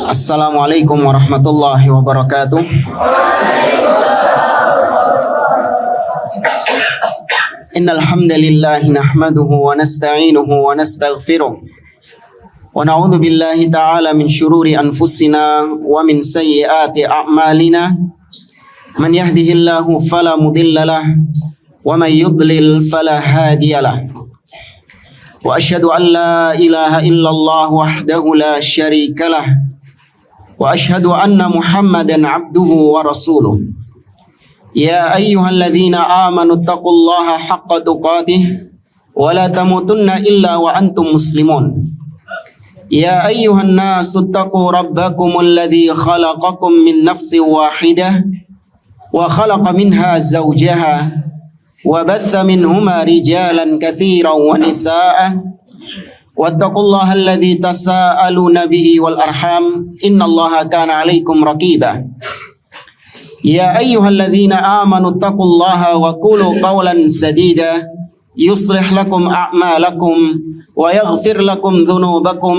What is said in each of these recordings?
Assalamualaikum warahmatullahi wabarakatuh. Innal hamdalillah nahmaduhu wa nasta'inuhu wa nastaghfiruh wa na'udzu billahi ta'ala min shururi anfusina wa min sayyiati a'malina. Man yahdihillahu fala mudilla lahu wa man yudlil fala hadiya lahu. Wa asyhadu an la ilaha illallah wahdahu la syarika lah. Wa asyhadu anna Muhammadan abduhu wa rasuluh. Ya ayyuhalladzina amanu taqullaha haqqa tuqatih wa la tamutunna illa wa antum muslimun. Ya ayyuhan nasu taqu rabbakumul ladzi khalaqakum min nafsin wahidah wa khalaqa minha zawjaha wa batha minhuma rijalan katsiran wa nisaa'a wattaqullaha alladzi tasaaluna bihi wal arham innallaha kana 'alaikum raqiba. Ya ayyuhalladzina amanu taqullaha wa qulu qawlan sadida yuslih lakum a'malakum wa yaghfir lakum dhunubakum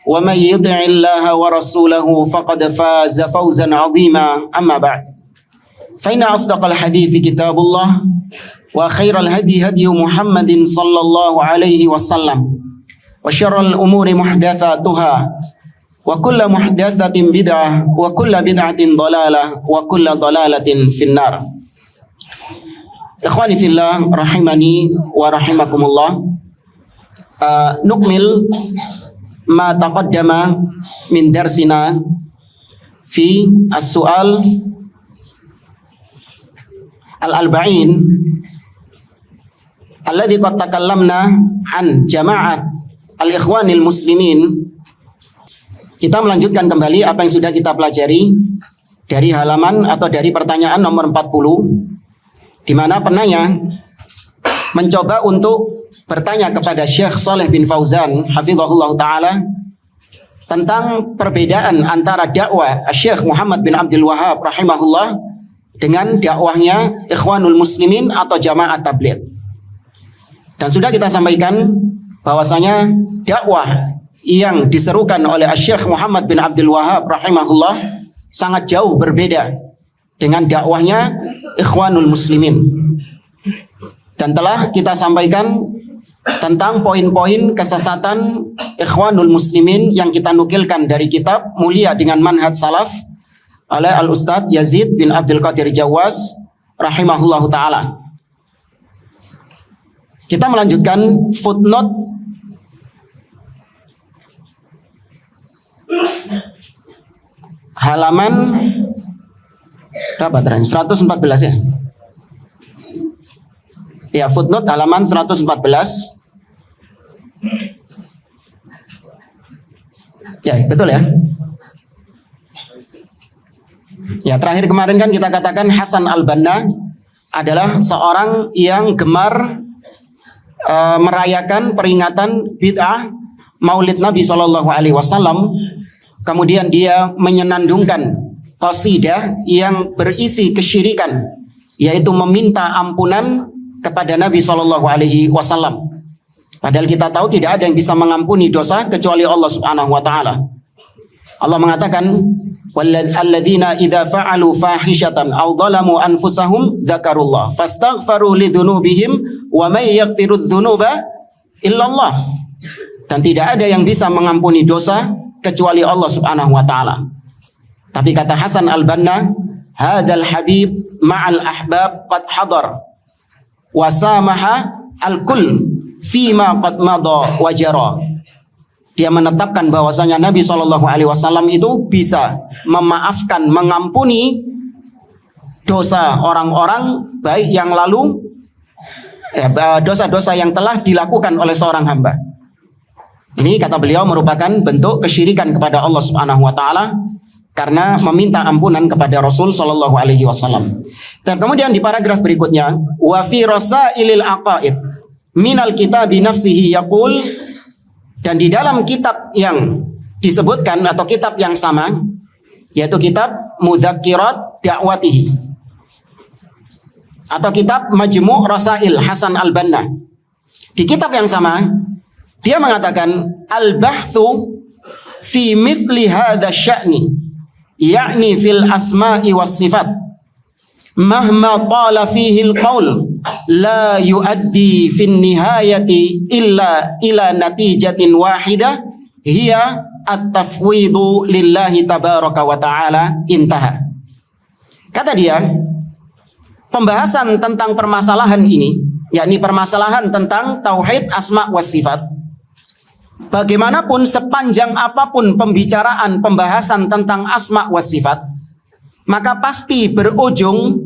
wa may yuti'illaha wa rasulahu faqad faza fawzan 'azima. Amma ba'd. Fa inna asdaqal hadithi kitabullah wa khairal hadi hadi Muhammadin sallallahu alaihi wasallam wa syarrul umuri muhdatsatuha wa kullu muhdatsatin bid'ah wa kullu bid'atin dhalalah wa kullu dhalalatin finnar. Ikhwani fillah rahimani wa rahimakumullah. Nukmil ma taqaddama min darsina fi as-su'al al-arba'in alladhi qad takallamna an jama'at al-ikhwanil muslimin. Kita melanjutkan kembali apa yang sudah kita pelajari dari halaman atau dari pertanyaan nomor 40, di mana penanya mencoba untuk bertanya kepada Syekh Shalih bin Fauzan hafizahullah ta'ala tentang perbedaan antara dakwah Syekh Muhammad bin Abdul Wahhab rahimahullah dengan dakwahnya Ikhwanul Muslimin atau Jamaah Tabligh. Dan sudah kita sampaikan bahwasanya dakwah yang diserukan oleh Syekh Muhammad bin Abdul Wahhab rahimahullah sangat jauh berbeda dengan dakwahnya Ikhwanul Muslimin. Dan telah kita sampaikan tentang poin-poin kesesatan Ikhwanul Muslimin yang kita nukilkan dari kitab Mulia dengan Manhaj Salaf oleh Al-Ustadz Yazid bin Abdul Qadir Jawas rahimahullahu ta'ala. Kita melanjutkan footnote halaman berapa terakhir? 114 ya? Ya, footnote halaman 114. Ya, betul ya? Ya, terakhir kemarin kan kita katakan Hasan al-Banna adalah seorang yang gemar merayakan peringatan bid'ah Maulid Nabi SAW. Kemudian dia menyenandungkan qasidah yang berisi kesyirikan, yaitu meminta ampunan kepada Nabi SAW. Padahal kita tahu tidak ada yang bisa mengampuni dosa kecuali Allah Subhanahu wa taala. Allah mengatakan, walladzina idza fa'alu fahishatan aw dhalamu anfusahum dzakarullah fastaghfaru lidzunubihim wa may yaghfirudz dzunuba illallah. Dan tidak ada yang bisa mengampuni dosa kecuali Allah Subhanahu wa taala. Tapi kata Hasan al-Banna, hadzal habib ma'al ahbab qad hadar wa samaha al-kull fima qad madha wa jara. Dia menetapkan bahwasanya Nabi SAW itu bisa memaafkan, mengampuni dosa orang-orang baik yang lalu, dosa-dosa yang telah dilakukan oleh seorang hamba. Ini kata beliau merupakan bentuk kesyirikan kepada Allah Subhanahu wa taala karena meminta ampunan kepada Rasul sallallahu alaihi wasallam. Dan kemudian di paragraf berikutnya, wa fi rasailil aqaid minal kitabi nafsihi yaqul, dan di dalam kitab yang disebutkan atau kitab yang sama, yaitu kitab Mudzakirat Da'watihi atau kitab Majmu' Rasail Hasan al-Banna. Di kitab yang sama dia mengatakan al-bahthu fi mithli hadha sya'ni, yakni fil asma'i was sifat, mahma qala fihi al-qaul la yuaddi fin nihayati illa ila natijatin wahidah hiya at-tafwidu lillahi tabaraka wa ta'ala, intaha. Kata dia, pembahasan tentang permasalahan ini, yakni permasalahan tentang tauhid asma wa sifat, bagaimanapun sepanjang apapun pembicaraan pembahasan tentang asma wa sifat, maka pasti berujung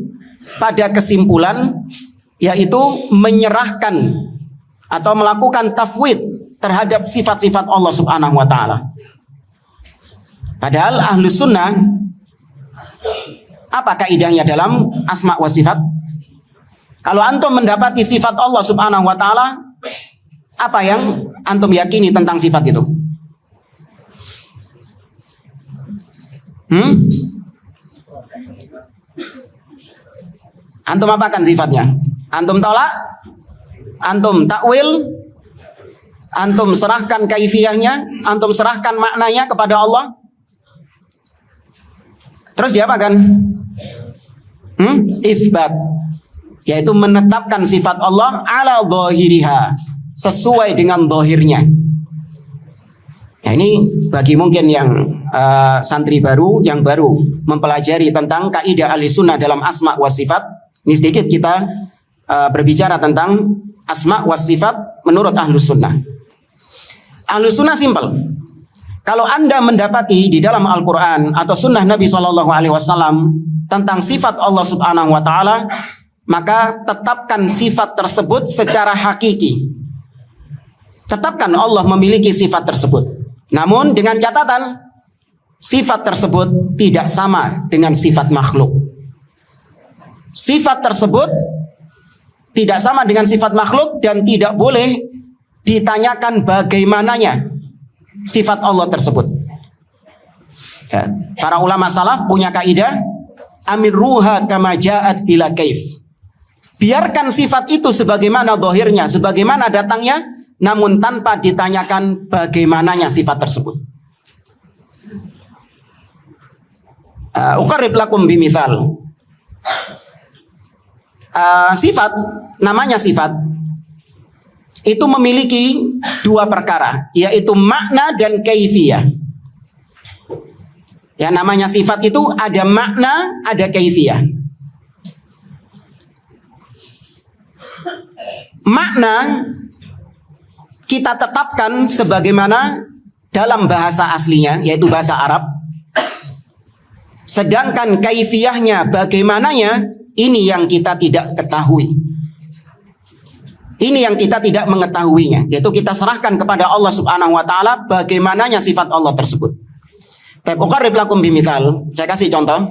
pada kesimpulan, yaitu menyerahkan atau melakukan tafwid terhadap sifat-sifat Allah Subhanahu wa ta'ala. Padahal Ahlus Sunnah, apa kaidahnya dalam asma wa sifat? Kalau antum mendapati sifat Allah Subhanahu wa ta'ala, apa yang antum yakini tentang sifat itu? Antum apakan sifatnya? Antum tolak? Antum takwil? Antum serahkan kaifiyahnya? Antum serahkan maknanya kepada Allah? Terus diapakan? Itsbat, yaitu menetapkan sifat Allah ala zahiriha, sesuai dengan zahirnya. Ya, ini bagi mungkin yang santri baru, yang baru mempelajari tentang kaidah Ahlussunnah dalam asma wa sifat. Ini sedikit kita berbicara tentang asma wa sifat menurut Ahlussunnah. Ahlussunnah simpel. Kalau Anda mendapati di dalam Al-Quran atau sunnah Nabi SAW tentang sifat Allah Subhanahu wa ta'ala, maka tetapkan sifat tersebut secara hakiki. Tetapkan Allah memiliki sifat tersebut. Namun dengan catatan, sifat tersebut tidak sama dengan sifat makhluk. Sifat tersebut tidak sama dengan sifat makhluk dan tidak boleh ditanyakan bagaimananya sifat Allah tersebut. Ya, para ulama salaf punya kaidah amirruha kama ja'at bila kaif. Biarkan sifat itu sebagaimana zahirnya, sebagaimana datangnya, namun tanpa ditanyakan bagaimananya sifat tersebut. Uqarrib lakum bimithal. Sifat, namanya sifat, itu memiliki dua perkara, yaitu makna dan kaifiyah. Ya, namanya sifat itu ada makna, ada kaifiyah. Makna kita tetapkan sebagaimana dalam bahasa aslinya, yaitu bahasa Arab. Sedangkan kaifiyahnya, bagaimananya, ini yang kita tidak ketahui. Ini yang kita tidak mengetahuinya, yaitu kita serahkan kepada Allah Subhanahu wa ta'ala bagaimananya sifat Allah tersebut. Uqarrib lakum bimithal. Saya kasih contoh.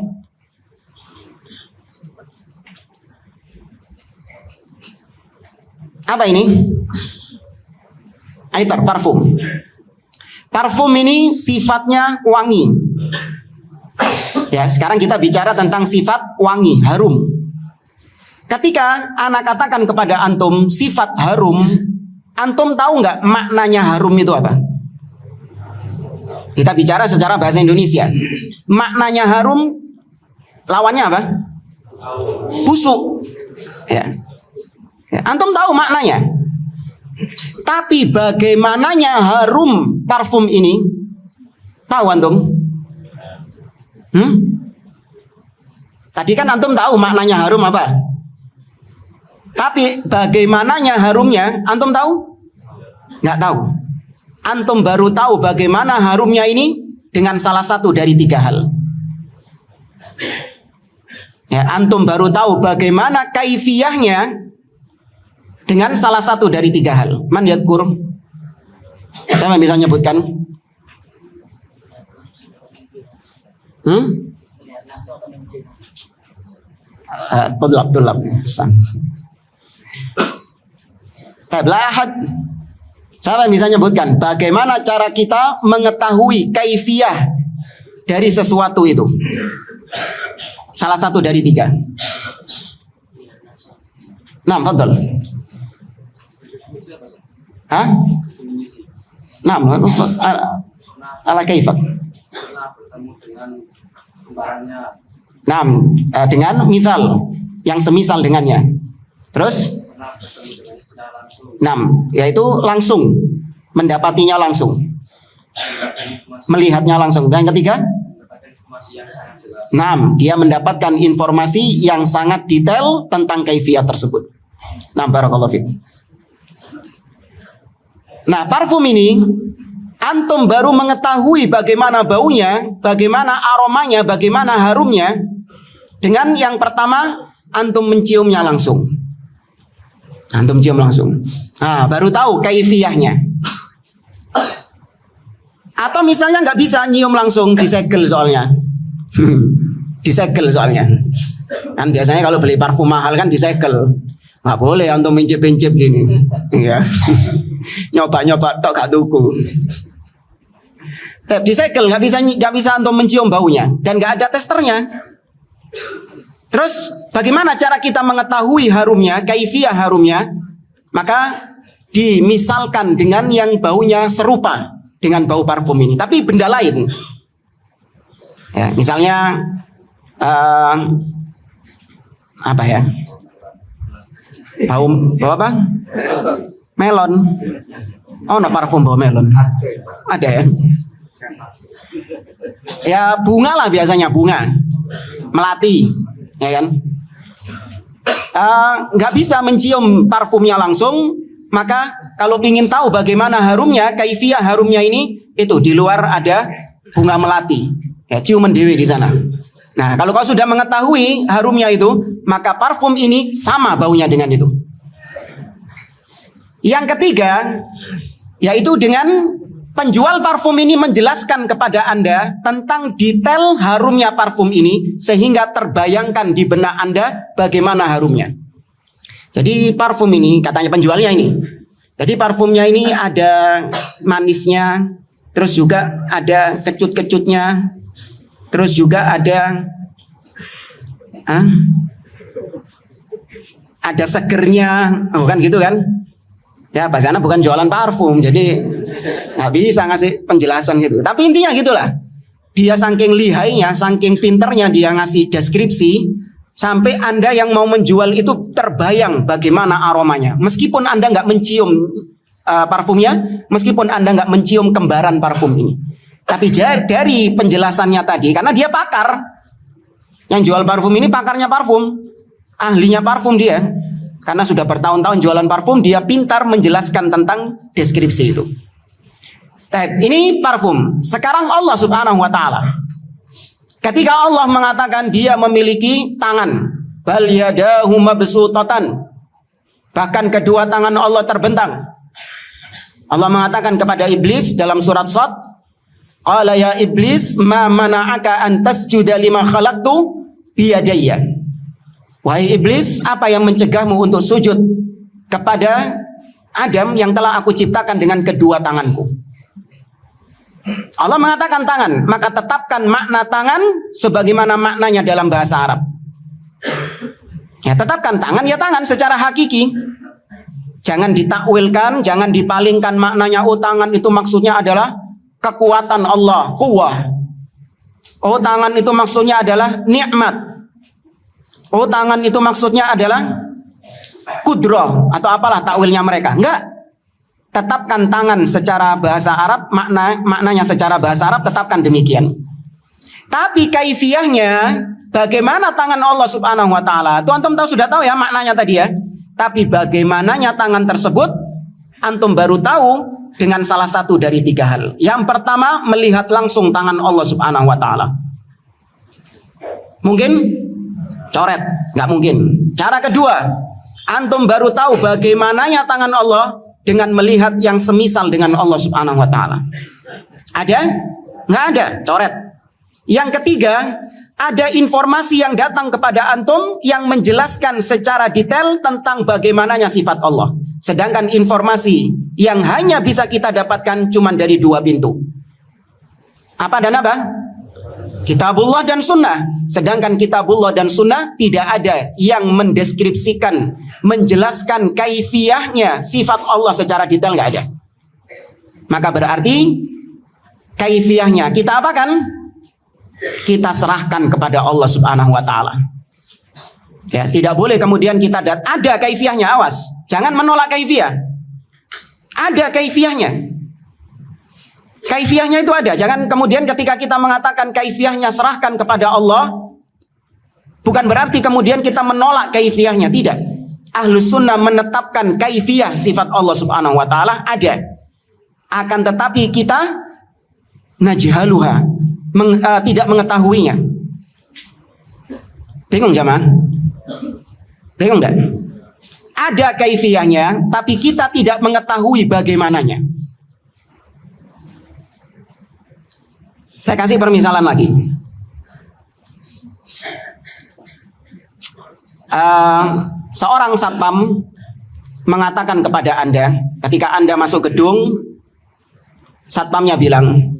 Apa ini? Aitar, parfum. Parfum ini sifatnya wangi. Ya, sekarang kita bicara tentang sifat wangi, harum. Ketika anak katakan kepada antum sifat harum, antum tahu nggak maknanya harum itu apa? Kita bicara secara bahasa Indonesia. Maknanya harum, lawannya apa? Busuk. Ya. Antum tahu maknanya. Tapi bagaimananya harum parfum ini? Tahu antum? Tadi kan antum tahu maknanya harum apa? Tapi bagaimananya harumnya, antum tahu? Nggak tahu. Antum baru tahu bagaimana harumnya ini dengan salah satu dari tiga hal. Ya, antum baru tahu bagaimana kaifiyahnya dengan salah satu dari tiga hal. Man yadkur? Siapa bisa nyebutkan? Tulab. Tablahat. Siapa yang bisa nyebutkan bagaimana cara kita mengetahui kaifiyah dari sesuatu itu? Salah satu dari tiga. Nah, fadhal. Hah? Nah, Ala kaifak. Bertemu dengan kembarannya. Nah, dengan misal yang semisal dengannya. Terus? Pernah bertemu dengan secara langsung. Nah, yaitu langsung mendapatinya langsung. Melihatnya langsung. Dan yang ketiga? Mendapatkan informasi yang sangat jelas. Nah, dia mendapatkan informasi yang sangat detail tentang kaifiyah tersebut. Nah, barakallahu fiik. Nah, parfum ini antum baru mengetahui bagaimana baunya, bagaimana aromanya, bagaimana harumnya dengan yang pertama antum menciumnya langsung. Antum cium langsung. Nah, baru tahu kaifiyahnya. Atau misalnya nggak bisa nyium langsung, disegel soalnya. Disegel soalnya. Kan biasanya kalau beli parfum mahal kan disegel. Nggak boleh antum mencip-incip gini. Ya. Nyoba-nyoba tok gak tuku. Disegel, nggak bisa antum mencium baunya dan nggak ada testernya. Terus bagaimana cara kita mengetahui harumnya, kaifiyah harumnya? Maka dimisalkan dengan yang baunya serupa dengan bau parfum ini, tapi benda lain. Ya, misalnya apa ya? Bau apa? Melon. Oh, no parfum bau melon. Ada ya? Ya bunga lah biasanya, bunga melati, ya kan? Nggak bisa mencium parfumnya langsung, maka kalau ingin tahu bagaimana harumnya, kaifiyah harumnya ini, itu di luar ada bunga melati, ya ciuman dewi di sana. Nah, kalau kau sudah mengetahui harumnya itu, maka parfum ini sama baunya dengan itu. Yang ketiga, yaitu dengan penjual parfum ini menjelaskan kepada Anda tentang detail harumnya parfum ini sehingga terbayangkan di benak Anda bagaimana harumnya. Jadi parfum ini katanya penjualnya ini. Jadi parfumnya ini ada manisnya, terus juga ada kecut-kecutnya, terus juga ada segernya, kan gitu kan? Ya, bahasanya bukan jualan parfum, jadi nggak bisa ngasih penjelasan gitu. Tapi intinya gitulah. Dia saking lihainya, saking pinternya dia ngasih deskripsi, sampai Anda yang mau menjual itu terbayang bagaimana aromanya. Meskipun Anda nggak mencium parfumnya, meskipun Anda nggak mencium kembaran parfum ini. Tapi dari penjelasannya tadi, karena dia pakar, yang jual parfum ini pakarnya parfum, ahlinya parfum dia. Karena sudah bertahun-tahun jualan parfum, dia pintar menjelaskan tentang deskripsi itu. Ini parfum. Sekarang Allah Subhanahu wa taala, ketika Allah mengatakan dia memiliki tangan, bal yadahu mabsutatan, bahkan kedua tangan Allah terbentang. Allah mengatakan kepada iblis dalam surat Shad, qala ya iblis ma mana'aka an tasjuda lima khalaqtu biyadayya. Wahai iblis, apa yang mencegahmu untuk sujud kepada Adam yang telah aku ciptakan dengan kedua tanganku? Allah mengatakan tangan, maka tetapkan makna tangan sebagaimana maknanya dalam bahasa Arab. Ya, tetapkan tangan ya tangan secara hakiki. Jangan ditakwilkan, jangan dipalingkan maknanya. Oh, tangan itu maksudnya adalah kekuatan Allah, quwwah. Oh, tangan itu maksudnya adalah nikmat. Oh, tangan itu maksudnya adalah kudroh atau apalah takwilnya mereka. Enggak. Tetapkan tangan secara bahasa Arab, maknanya secara bahasa Arab tetapkan demikian. Tapi kaifiyahnya bagaimana tangan Allah Subhanahu wa taala? Itu antum sudah tahu ya maknanya tadi ya. Tapi bagaimananya tangan tersebut antum baru tahu dengan salah satu dari tiga hal. Yang pertama, melihat langsung tangan Allah Subhanahu wa taala. Mungkin coret, nggak mungkin. Cara kedua, antum baru tahu bagaimananya tangan Allah dengan melihat yang semisal dengan Allah Subhanahu wa taala. Ada? Nggak ada, coret. Yang ketiga, ada informasi yang datang kepada antum yang menjelaskan secara detail tentang bagaimananya sifat Allah. Sedangkan informasi yang hanya bisa kita dapatkan cuma dari dua pintu. Apa dan apa? Kitabullah dan sunnah. Sedangkan kitabullah dan sunnah tidak ada yang mendeskripsikan, menjelaskan kaifiyahnya sifat Allah secara detail, nggak ada. Maka berarti Kaifiyahnya kita apakan? Kita serahkan kepada Allah Subhanahu wa taala. Ya, tidak boleh kemudian kita ada kaifiyahnya, awas. Jangan menolak kaifiyah. Ada kaifiyahnya. Kaifiyahnya itu ada. Jangan kemudian ketika kita mengatakan kaifiyahnya serahkan kepada Allah, bukan berarti kemudian kita menolak kaifiyahnya. Tidak. Ahlus sunnah menetapkan kaifiyah sifat Allah Subhanahu wa taala ada. Akan tetapi kita najhaluha, tidak mengetahuinya. Bingung jamaah? Bingung enggak? Ada kaifiyahnya, tapi kita tidak mengetahui bagaimananya. Saya kasih permisalan lagi. Seorang satpam mengatakan kepada Anda, ketika Anda masuk gedung, satpamnya bilang,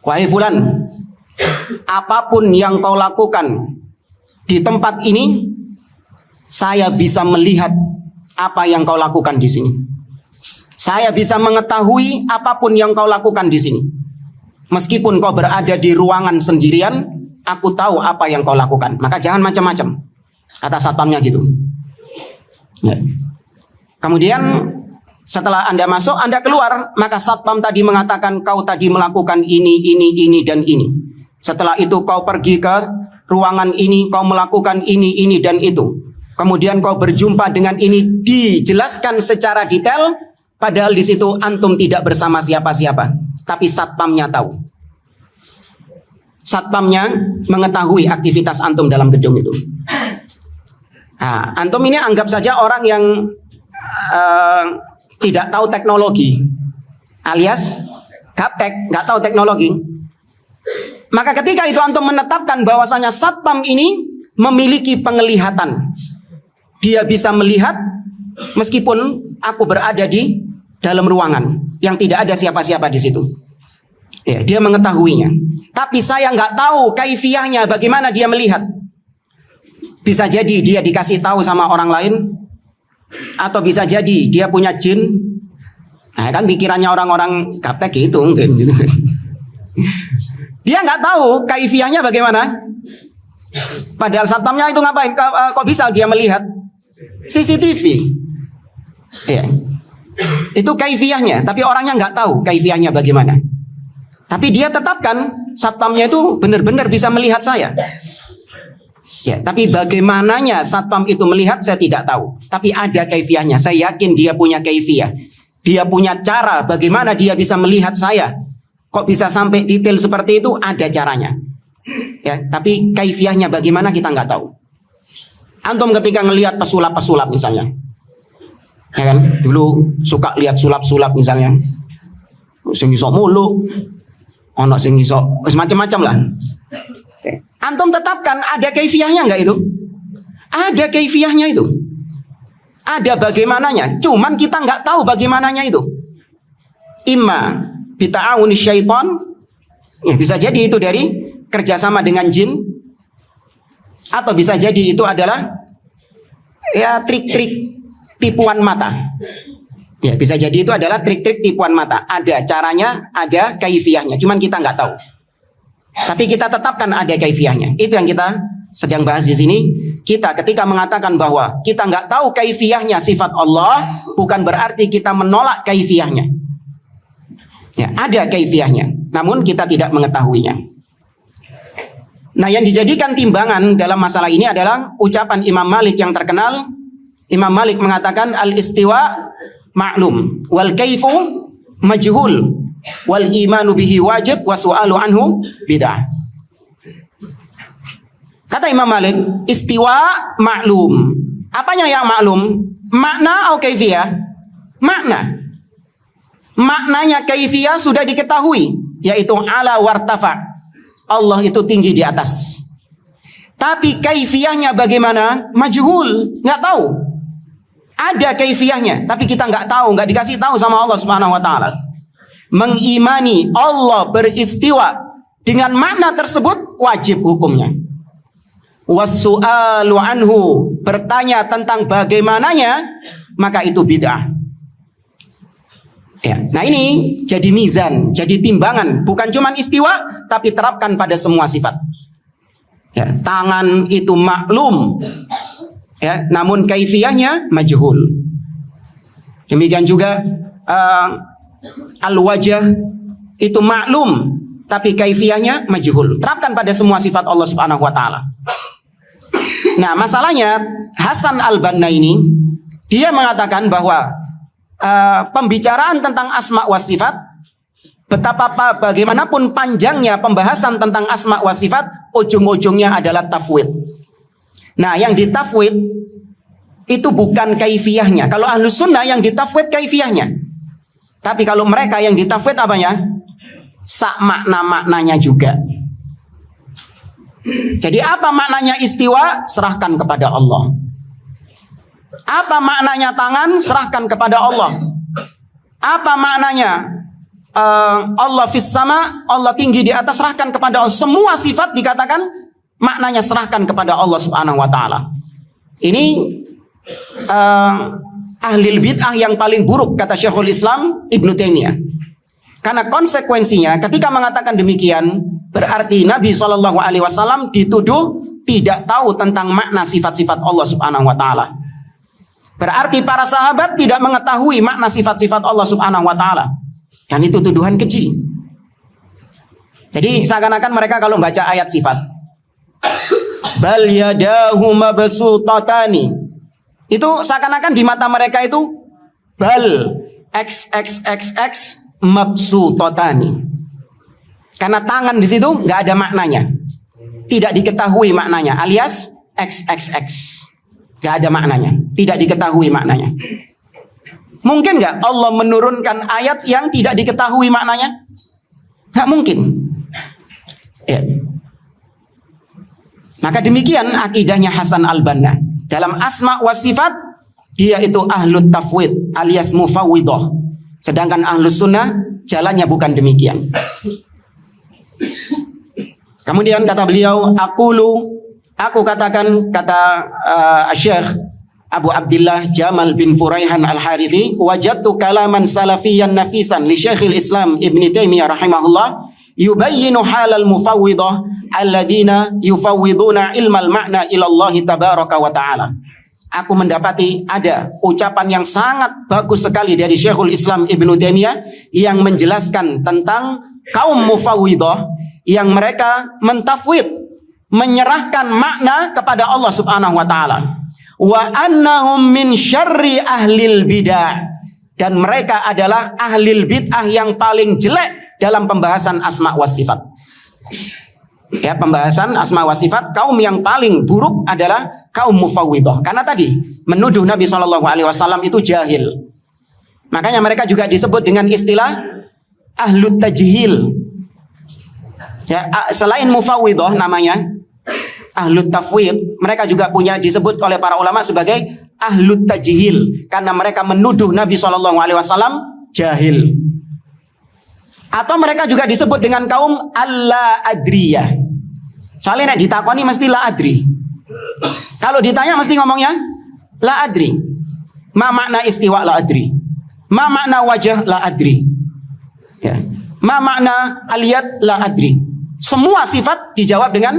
"Wahai fulan, apapun yang kau lakukan di tempat ini, saya bisa melihat apa yang kau lakukan di sini. Saya bisa mengetahui apapun yang kau lakukan di sini. Meskipun kau berada di ruangan sendirian, aku tahu apa yang kau lakukan. Maka jangan macam-macam." Kata satpamnya gitu. Ya. Kemudian setelah Anda masuk, Anda keluar, maka satpam tadi mengatakan kau tadi melakukan ini, dan ini. Setelah itu kau pergi ke ruangan ini, kau melakukan ini, dan itu. Kemudian kau berjumpa dengan ini, dijelaskan secara detail, padahal di situ antum tidak bersama siapa-siapa. Tapi satpamnya tahu. Satpamnya mengetahui aktivitas antum dalam gedung itu. Nah, antum ini anggap saja orang yang tidak tahu teknologi, alias gaptek, nggak tahu teknologi. Maka ketika itu antum menetapkan bahwasanya satpam ini memiliki penglihatan, dia bisa melihat meskipun aku berada di dalam ruangan yang tidak ada siapa-siapa di situ. Ya, dia mengetahuinya. Tapi saya nggak tahu kaifiyahnya, bagaimana dia melihat. Bisa jadi dia dikasih tahu sama orang lain, atau bisa jadi dia punya jin. Nah, kan pikirannya orang-orang gaptek gitu mungkin gitu. Dia nggak tahu kaifiyahnya bagaimana. Padahal satpamnya itu ngapain? Kok bisa dia melihat CCTV? Ya. Itu kaifiyahnya, tapi orangnya nggak tahu kaifiyahnya bagaimana. Tapi dia tetapkan satpamnya itu benar-benar bisa melihat saya. Ya, tapi bagaimananya satpam itu melihat saya tidak tahu. Tapi ada kaifiyahnya. Saya yakin dia punya kaifiyah. Dia punya cara bagaimana dia bisa melihat saya. Kok bisa sampai detail seperti itu? Ada caranya. Ya, tapi kaifiyahnya bagaimana kita nggak tahu. Antum ketika ngelihat pesulap-pesulap misalnya, ya kan? Dulu suka lihat sulap-sulap misalnya. Sing iso mulu, ono sing iso macam-macam lah. Antum tetapkan ada kaifiyahnya enggak itu? Ada kaifiyahnya itu. Ada bagaimananya. Cuman kita enggak tahu bagaimananya itu. Imma bita'awuni syaitan. Ya, bisa jadi itu dari kerjasama dengan jin. Atau bisa jadi itu adalah ya trik-trik tipuan mata. Ya, bisa jadi itu adalah trik-trik tipuan mata. Ada caranya, ada kaifiyahnya. Cuman kita enggak tahu. Tapi kita tetapkan ada kaifiyahnya. Itu yang kita sedang bahas di sini. Kita ketika mengatakan bahwa kita nggak tahu kaifiyahnya sifat Allah, bukan berarti kita menolak kaifiyahnya. Ya, ada kaifiyahnya, namun kita tidak mengetahuinya. Nah, yang dijadikan timbangan dalam masalah ini adalah ucapan Imam Malik yang terkenal. Imam Malik mengatakan al-istiwa ma'lum wal kaifu majhul. Wal imanu bihi wajib wa su'alu anhu bid'ah. Kata Imam Malik, istiwa maklum. Apanya yang maklum? Makna atau kaifiyah? Makna. Maknanya kaifiyah sudah diketahui, yaitu ala wartafa. Allah itu tinggi di atas. Tapi kaifiyahnya bagaimana? Majhul, nggak tahu. Ada kaifiyahnya, tapi kita nggak tahu, nggak dikasih tahu sama Allah Subhanahu wa taala. Mengimani Allah beristiwa dengan makna tersebut wajib hukumnya. Wasu'alu anhu, bertanya tentang bagaimananya, maka itu bid'ah. Ya, nah ini jadi mizan, jadi timbangan, bukan cuma istiwa, tapi terapkan pada semua sifat. Ya, tangan itu maklum, ya, namun kaifiyahnya majhul. Demikian juga al-wajah itu maklum, tapi kaifiyahnya majhul. Terapkan pada semua sifat Allah Subhanahu wa taala. Nah, masalahnya Hasan Al-Banna ini dia mengatakan bahwa pembicaraan tentang asma wa sifat, bagaimanapun panjangnya pembahasan tentang asma wa sifat, ujung-ujungnya adalah tafwid. Nah, yang ditafwid itu bukan kaifiyahnya. Kalau ahlus sunnah yang ditafwid kaifiyahnya. Tapi kalau mereka yang ditafwid apanya? Sak makna-maknanya juga. Jadi apa maknanya istiwa? Serahkan kepada Allah. Apa maknanya tangan? Serahkan kepada Allah. Apa maknanya Allah fis sama, Allah tinggi di atas, serahkan kepada Allah. Semua sifat dikatakan maknanya serahkan kepada Allah Subhanahu wa taala. Ini ahli bid'ah yang paling buruk, kata Syekhul Islam Ibnu Taimiyah. Karena konsekuensinya ketika mengatakan demikian, berarti Nabi SAW dituduh tidak tahu tentang makna sifat-sifat Allah Subhanahu wa taala. Berarti para sahabat tidak mengetahui makna sifat-sifat Allah Subhanahu wa taala. Dan itu tuduhan keji. Jadi seakan-akan mereka kalau baca ayat sifat, bal yadahu mabsutatani, itu seakan-akan di mata mereka itu bal xxxx mabsutatani. Karena tangan di situ nggak ada maknanya. Tidak diketahui maknanya, alias xxx. Gak ada maknanya, tidak diketahui maknanya. Mungkin gak Allah menurunkan ayat yang tidak diketahui maknanya? Gak mungkin. Ya. Maka demikian akidahnya Hasan Al-Banna. Dalam asma wa sifat, dia itu ahlut tafwid alias mufawwidah. Sedangkan ahlus sunnah jalannya bukan demikian. Kemudian kata beliau, aku katakan, kata Syekh Abu Abdullah Jamal bin Furaihan Al-Harithi, wajadtu kalaman salafiyan nafisan li Syekhil Islam Ibn Taimiyah rahimahullah yubayyinu halal mufawwidah alladzina yufawwiduna ilmal ma'na ila Allah tabaraka wa ta'ala. Aku mendapati ada ucapan yang sangat bagus sekali dari Syekhul Islam Ibn Taimiyah yang menjelaskan tentang kaum mufawwidah yang mereka mentafwid, menyerahkan makna kepada Allah Subhanahu wa taala. Wa annahum min syarri ahlil bidah, dan mereka adalah ahlil bid'ah yang paling jelek dalam pembahasan asma wa sifat. Ya, pembahasan asma wa sifat, kaum yang paling buruk adalah kaum mufawwidah. Karena tadi menuduh Nabi SAW itu jahil. Makanya mereka juga disebut dengan istilah ahlut tajhil. Ya, selain mufawwidah namanya ahlut tafwid, mereka juga punya disebut oleh para ulama sebagai ahlut tajhil, karena mereka menuduh Nabi SAW jahil. Atau mereka juga disebut dengan kaum alla adriyah. Soalnya ditakoni mesti la adri. Kalau ditanya mesti ngomongnya la adri. Ma makna istiwa la adri. Ma makna wajah la adri. Ya. Ma makna aliyat la adri. Semua sifat dijawab dengan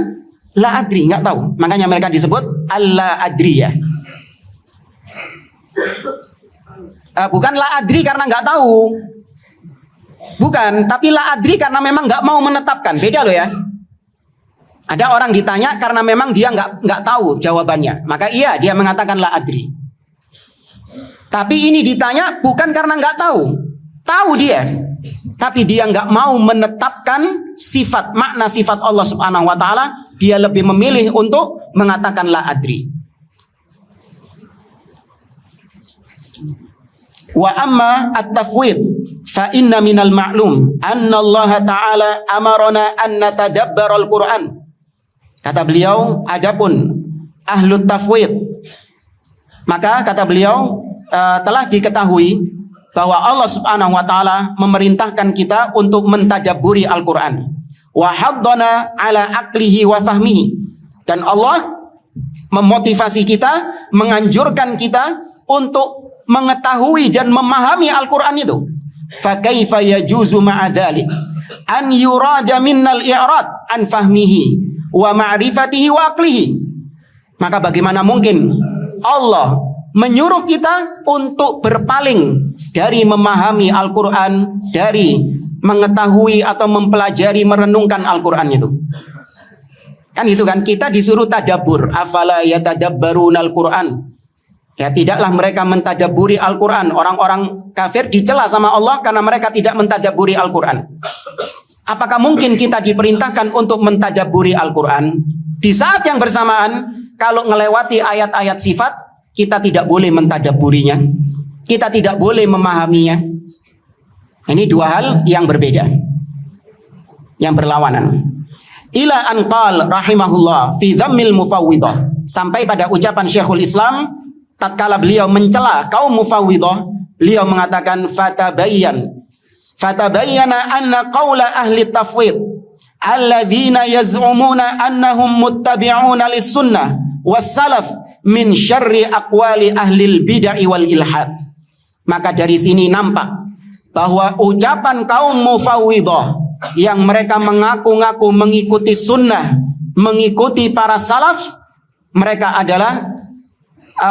la adri, nggak tahu. Makanya mereka disebut alla adriyah. Bukan la adri karena nggak tahu. Bukan, tapi la adri karena memang nggak mau menetapkan. Beda loh ya. Ada orang ditanya karena memang dia nggak tahu jawabannya, maka iya dia mengatakan la adri. Tapi ini ditanya bukan karena nggak tahu dia, tapi dia nggak mau menetapkan sifat, makna sifat Allah Subhanahu Wa Taala. Dia lebih memilih untuk mengatakan la adri. Wa amma at-tafwid fa inna minal ma'lum anna Allah Ta'ala amarona an natadabbara al-Qur'an. Kata beliau, adapun ahlut tafwid, maka kata beliau telah diketahui bahwa Allah Subhanahu wa taala memerintahkan kita untuk mentadabburi Al-Qur'an. Wa haddana ala aqlihi wa fahmihi. Dan Allah memotivasi kita, menganjurkan kita untuk mengetahui dan memahami Al-Qur'an itu. fa kaifa yajuzu ma'a dzalik an yurada minnal i'rad an fahmihi wa ma'rifatihi wa aqlihi. Maka bagaimana mungkin Allah menyuruh kita untuk berpaling dari memahami Al-Quran, dari mengetahui atau mempelajari, merenungkan Al-Quran itu. Kan itu kan, kita disuruh tadabbur. Afala yatadabbaruna Al-Quran. Ya, tidaklah mereka mentadabburi Al-Quran. Orang-orang kafir dicela sama Allah karena mereka tidak mentadabburi Al-Quran. Apakah mungkin kita diperintahkan untuk mentadabburi Al-Quran? Di saat yang bersamaan, kalau melewati ayat-ayat sifat, kita tidak boleh mentadabburinya. Kita tidak boleh memahaminya. Ini dua hal yang berbeda, yang berlawanan. Ila an qal rahimahullah fi dhammil mufawwidah. Sampai pada ucapan Syekhul Islam tatkala beliau mencela kaum mufawwidah, beliau mengatakan fatabayyana anna qawla ahli tafwid alladzina yaz'umuna annahum muttabi'una lis-sunnah was-salaf min syarri aqwali ahli bid'ah wal ilhad. Maka dari sini nampak bahwa ucapan kaum mufawwidah yang mereka mengaku-ngaku mengikuti sunnah, mengikuti para salaf, mereka adalah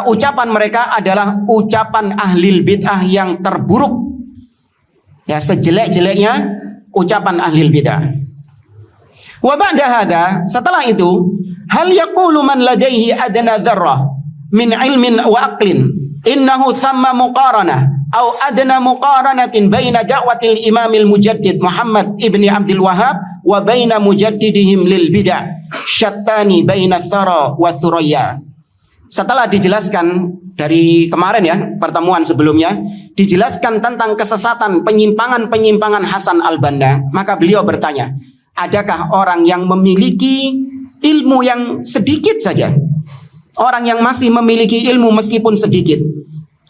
ucapan mereka adalah ucapan ahli bid'ah yang terburuk. Ya, sejelek-jeleknya ucapan ahli bid'ah. Wa ba'da hadza, setelah itu, hal yaqulu man ladaihi adna dzarrah min ilmin wa aqlin innahu thamma muqaranah atau adna muqaranatin baina da'watil imamil mujaddid Muhammad ibni Abdul Wahhab wa baina mujaddidihim lil bid'ah syattani baina thara wa thuraya. Setelah dijelaskan dari kemarin ya, pertemuan sebelumnya, dijelaskan tentang kesesatan, penyimpangan-penyimpangan Hasan al-Banna, maka beliau bertanya, adakah orang yang memiliki ilmu yang sedikit saja? Orang yang masih memiliki ilmu meskipun sedikit,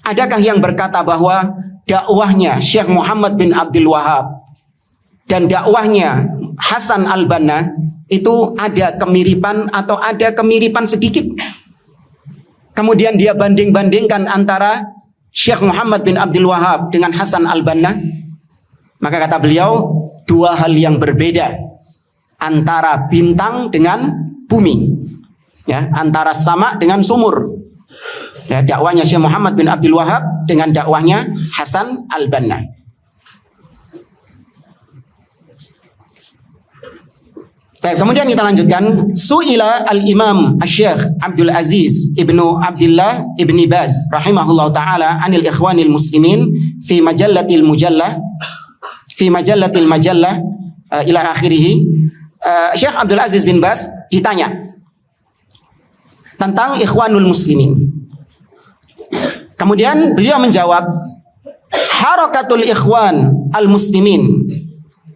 adakah yang berkata bahwa dakwahnya Syekh Muhammad bin Abdul Wahhab dan dakwahnya Hasan al-Banna itu ada kemiripan atau ada kemiripan sedikit? Kemudian dia banding-bandingkan antara Syekh Muhammad bin Abdul Wahhab dengan Hasan al-Banna. Maka kata beliau, dua hal yang berbeda antara bintang dengan bumi. Ya, antara sama dengan sumur. Ya, dakwahnya Syekh Muhammad bin Abdul Wahhab dengan dakwahnya Hasan al-Banna. Baik, kemudian kita lanjutkan. Su'ila al-Imam Asy-Syaikh Abdul Aziz Ibnu Abdullah Ibni Baz rahimahullah taala anil ikhwanil muslimin fi majallatil mujallah ila akhirih. Syekh Abdul Aziz bin Baz ditanya tentang ikhwanul muslimin. Kemudian beliau menjawab, harakatul ikhwan al muslimin.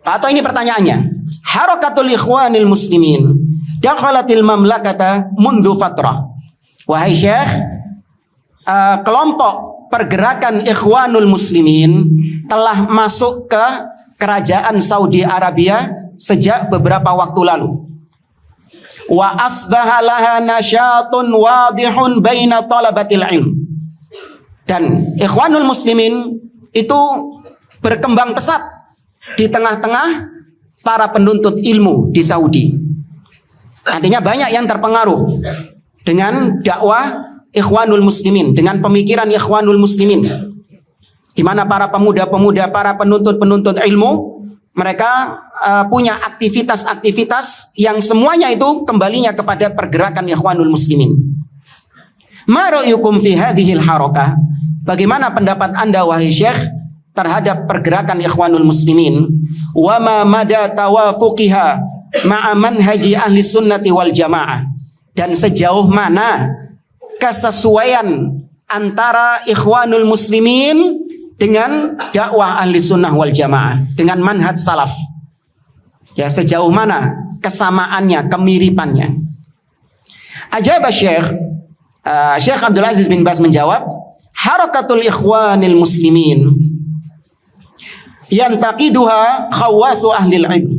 Atau ini pertanyaannya, harakatul ikhwanil muslimin dakhalatil mamlakata mundu fatrah. Wahai Syekh, kelompok pergerakan ikhwanul muslimin telah masuk ke kerajaan Saudi Arabia sejak beberapa waktu lalu. Wa asbaha laha nasyatun wadihun baina talabatil ilm. Dan ikhwanul muslimin itu berkembang pesat di tengah-tengah para penuntut ilmu di Saudi. Artinya banyak yang terpengaruh dengan dakwah ikhwanul muslimin, dengan pemikiran ikhwanul muslimin, di mana para pemuda-pemuda, para penuntut-penuntut ilmu, mereka punya aktivitas-aktivitas yang semuanya itu kembalinya kepada pergerakan ikhwanul muslimin. Ma ra'yukum fi hadhil harakah? Bagaimana pendapat Anda wahai Syekh terhadap pergerakan ikhwanul muslimin? Wa ma mada tawafuqiha ma'a manhaji ahli sunnati wal jamaah? Dan sejauh mana kesesuaian antara ikhwanul muslimin dengan dakwah ahli sunnah wal jamaah, dengan manhaj salaf? Ya, sejauh mana kesamaannya, kemiripannya? Ajaba Syekh Abdul Aziz bin Baz menjawab, harakatul ikhwanil muslimin yantaqiduha khawasu ahlil ilm.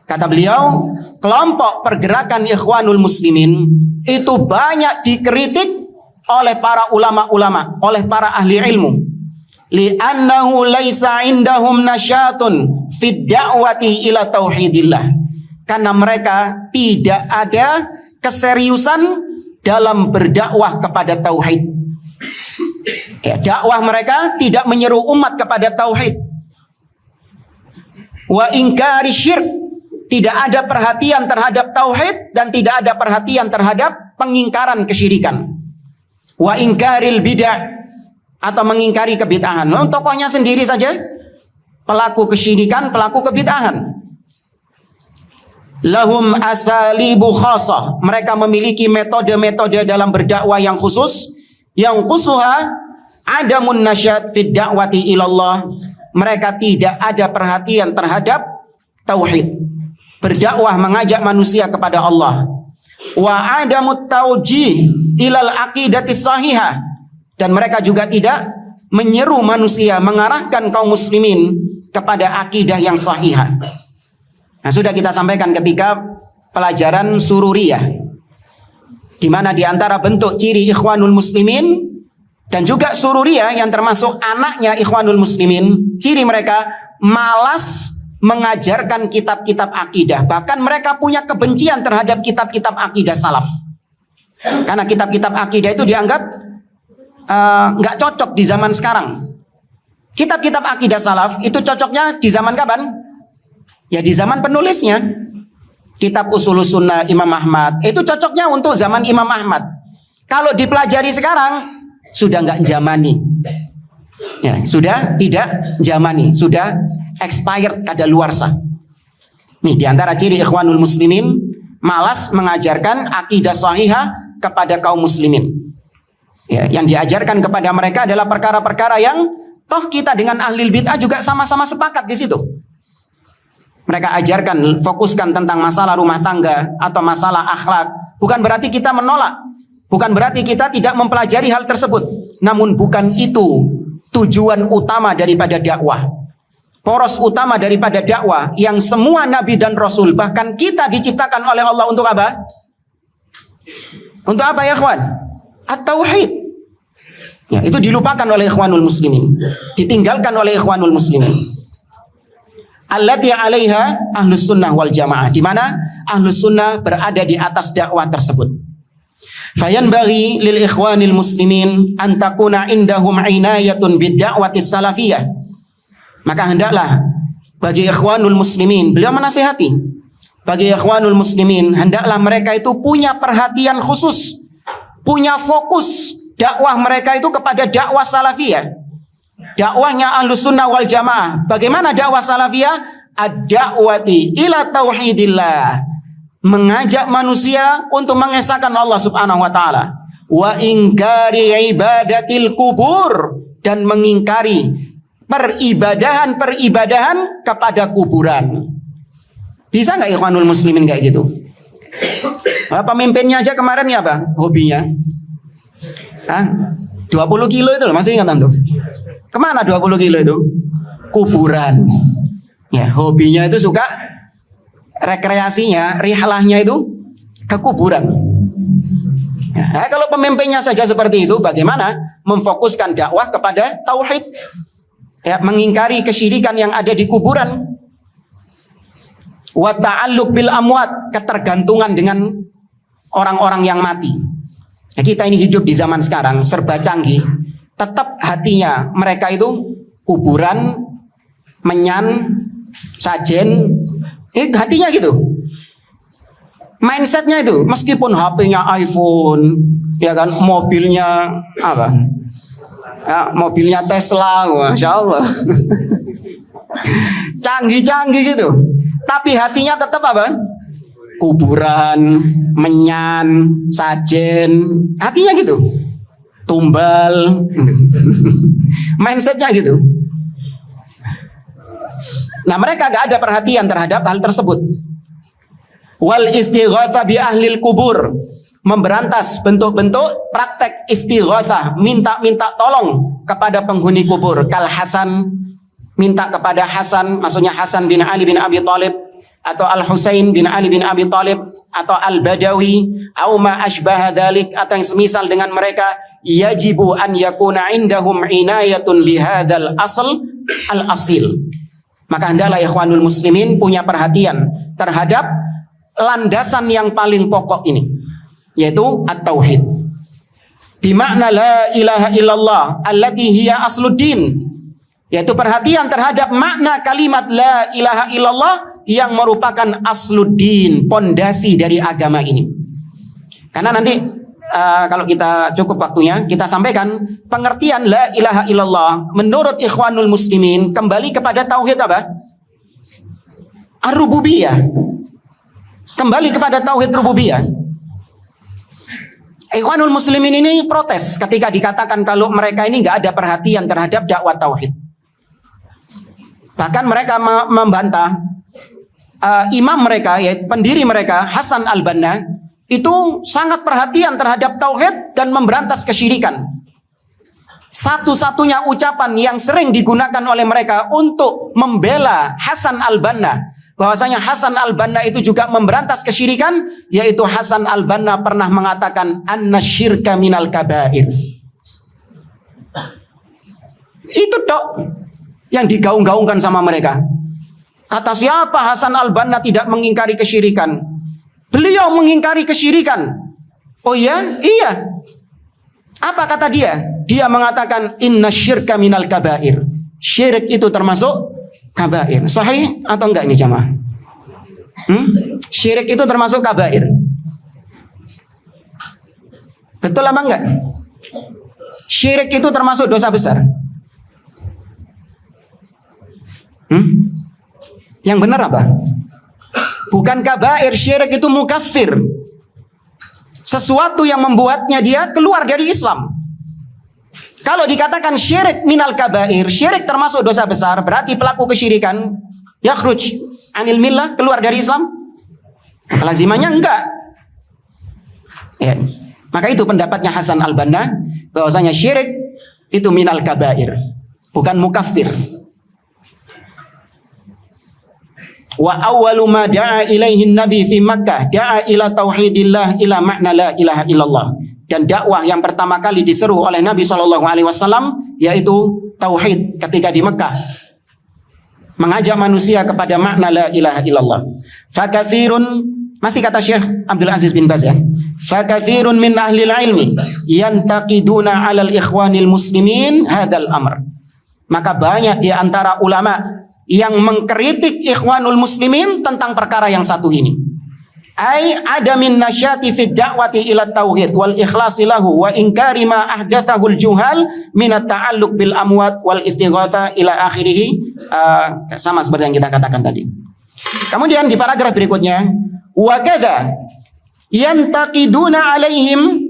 Kata beliau, kelompok pergerakan ikhwanul muslimin itu banyak dikritik oleh para ulama-ulama, oleh para ahli ilmu. li'annahu laisa indahum nasyatun fid da'wati ila tauhidillah. Karena mereka tidak ada keseriusan dalam berdakwah kepada tauhid. Ya, dakwah mereka tidak menyeru umat kepada tauhid. Wa ingkari syirk, tidak ada perhatian terhadap tauhid dan tidak ada perhatian terhadap pengingkaran kesyirikan. Wa ingkaril bid'ah, atau mengingkari kebid'ahan. Tokohnya sendiri saja pelaku kesyirikan, pelaku kebid'ahan. Lahum asalibu khasah, mereka memiliki metode-metode dalam berdakwah yang khusus. Yang kusuha adamun nasyad fid da'wati ilallah, mereka tidak ada perhatian terhadap tauhid, berdakwah mengajak manusia kepada Allah. Wa adamut taujih ilal aqidati sahihah, dan mereka juga tidak menyeru manusia, mengarahkan kaum muslimin kepada akidah yang sahihah. Nah, sudah kita sampaikan ketika pelajaran sururiyah, di mana di antara bentuk ciri Ikhwanul Muslimin dan juga sururiyah yang termasuk anaknya Ikhwanul Muslimin, ciri mereka malas mengajarkan kitab-kitab akidah. Bahkan mereka punya kebencian terhadap kitab-kitab akidah salaf. Karena kitab-kitab akidah itu dianggap nggak cocok di zaman sekarang. Kitab-kitab akidah salaf itu cocoknya di zaman kapan? Ya di zaman penulisnya. Kitab Ushulus Sunnah Imam Ahmad itu cocoknya untuk zaman Imam Ahmad. Kalau dipelajari sekarang sudah nggak zamani. Ya, sudah tidak zamani, sudah expired, kadaluarsa. Nih di antara ciri Ikhwanul Muslimin, malas mengajarkan akidah sahihah kepada kaum muslimin. Ya, yang diajarkan kepada mereka adalah perkara-perkara yang toh kita dengan ahlul bid'ah juga sama-sama sepakat di situ. Mereka ajarkan, fokuskan tentang masalah rumah tangga atau masalah akhlak. Bukan berarti kita menolak, bukan berarti kita tidak mempelajari hal tersebut. Namun bukan itu tujuan utama daripada dakwah. Poros utama daripada dakwah yang semua nabi dan rasul, bahkan kita diciptakan oleh Allah untuk apa? Untuk apa ya ikhwan? At-tauhid. Ya, itu dilupakan oleh Ikhwanul Muslimin, ditinggalkan oleh Ikhwanul Muslimin. Allati 'alaiha ahlus sunnah wal jamaah, di mana ahlus sunnah berada di atas dakwah tersebut. Fayanbaghi lil ikhwanil muslimin an takuna indahum inayatun bid da'wati salafiyah. Maka hendaklah bagi ikhwanul muslimin, beliau menasihati, bagi ikhwanul muslimin hendaklah mereka itu punya perhatian khusus, punya fokus dakwah mereka itu kepada dakwah salafiyah. Dakwahnya Ahlus Sunnah wal Jamaah. Bagaimana dakwah salafiyah? Ad-da'wati ila tauhidillah, mengajak manusia untuk mengesahkan Allah Subhanahu wa taala. Wa ingkari ibadatil kubur, dan mengingkari peribadahan kepada kuburan. Bisa nggak Ikhwanul Muslimin kayak gitu? Pemimpinnya aja kemarin ya apa? Hobinya 20 kilo itu loh, masih ingat tuh? Kemana 20 kilo itu? Kuburan. Ya, hobinya itu suka, rekreasinya, rihlahnya itu ke kuburan. Nah, kalau pemimpinnya saja seperti itu, bagaimana memfokuskan dakwah kepada tauhid? Ya, mengingkari kesyirikan yang ada di kuburan. Wa ta'alluq bil amwat, ketergantungan dengan orang-orang yang mati. Nah, kita ini hidup di zaman sekarang serba canggih, tetap hatinya mereka itu kuburan, menyan, sajen, hatinya gitu. Mindsetnya itu, meskipun HP-nya iPhone, ya kan, mobilnya apa? Ya, mobilnya Tesla, masya Allah, canggih-canggih gitu. Tapi hatinya tetap apa? Kuburan, menyan, sajen, hatinya gitu, tumbal. Mindsetnya gitu. Nah, mereka gak ada perhatian terhadap hal tersebut. Wal istighatsah bi ahlil kubur, memberantas bentuk-bentuk praktek istighatsah, minta tolong kepada penghuni kubur. Kal Hasan, minta kepada Hasan, maksudnya Hasan bin Ali bin Abi Thalib, atau Al-Husain bin Ali bin Abi Thalib, atau Al-Badawi, au ma asbaha dzalik, atau yang semisal dengan mereka, yajibu an yakuna indahum inayatun bihadzal asl al-asil. Maka hendaklah ikhwanul muslimin punya perhatian terhadap landasan yang paling pokok ini, yaitu at-tauhid. Bimakna la ilaha illallah allati hiya asluddin, yaitu perhatian terhadap makna kalimat la ilaha illallah yang merupakan asluddin, pondasi dari agama ini. Karena nanti kalau kita cukup waktunya, kita sampaikan pengertian la ilaha illallah menurut ikhwanul muslimin kembali kepada tauhid apa? Ar-rububiyah. Kembali kepada tauhid rububiyah. Ikhwanul muslimin ini protes ketika dikatakan kalau mereka ini nggak ada perhatian terhadap dakwah tauhid. Bahkan mereka membantah imam mereka, yaitu pendiri mereka Hasan al-Banna, itu sangat perhatian terhadap tauhid dan memberantas kesyirikan. Satu-satunya ucapan yang sering digunakan oleh mereka untuk membela Hasan al-Banna, bahwasanya Hasan al-Banna itu juga memberantas kesyirikan, yaitu Hasan al-Banna pernah mengatakan anna syirka minal kabair. Itu dok yang digaung-gaungkan sama mereka. Kata siapa Hasan al-Banna tidak mengingkari kesyirikan? Beliau mengingkari kesyirikan. Oh iya? Iya. Apa kata dia? Dia mengatakan inna syirka minal kabair. Syirik itu termasuk kabair. Sahih atau enggak ini jamaah? Syirik itu termasuk kabair. Betul apa enggak? Syirik itu termasuk dosa besar. Yang benar apa? Bukan kabair, syirik itu mukaffir. Sesuatu yang membuatnya dia keluar dari Islam. Kalau dikatakan syirik minal kabair, syirik termasuk dosa besar, berarti pelaku kesyirikan yakhruj anil millah, keluar dari Islam. Kelazimannya enggak. Ya. Maka itu pendapatnya Hasan al-Banna, bahwasanya syirik itu minal kabair, bukan mukaffir. Wa awwalu ma da'a ilaihi nabi fi Makkah da'a ila tauhidillah ila makna la ilaha illallah. Dan dakwah yang pertama kali diseru oleh Nabi SAW yaitu tauhid ketika di Mekah, mengajak manusia kepada makna la ilaha illallah. Fakathirun, masih kata Syekh Abdul Aziz bin Baz ya, fakathirun min ahlil ilmi yantaqiduna alal ikhwanil muslimin hadal amr. Maka banyak di antara ulama yang mengkritik ikhwanul muslimin tentang perkara yang satu ini. Ai adamin nasyati fid da'wati ila tauhid wal ikhlasi lahu wa inkari ma ahdatsahul juhal min at-ta'alluq bil amwat wal istighatha ila akhirih. Sama seperti yang kita katakan tadi. Kemudian di paragraf berikutnya, wa kadza yantaqiduna alaihim,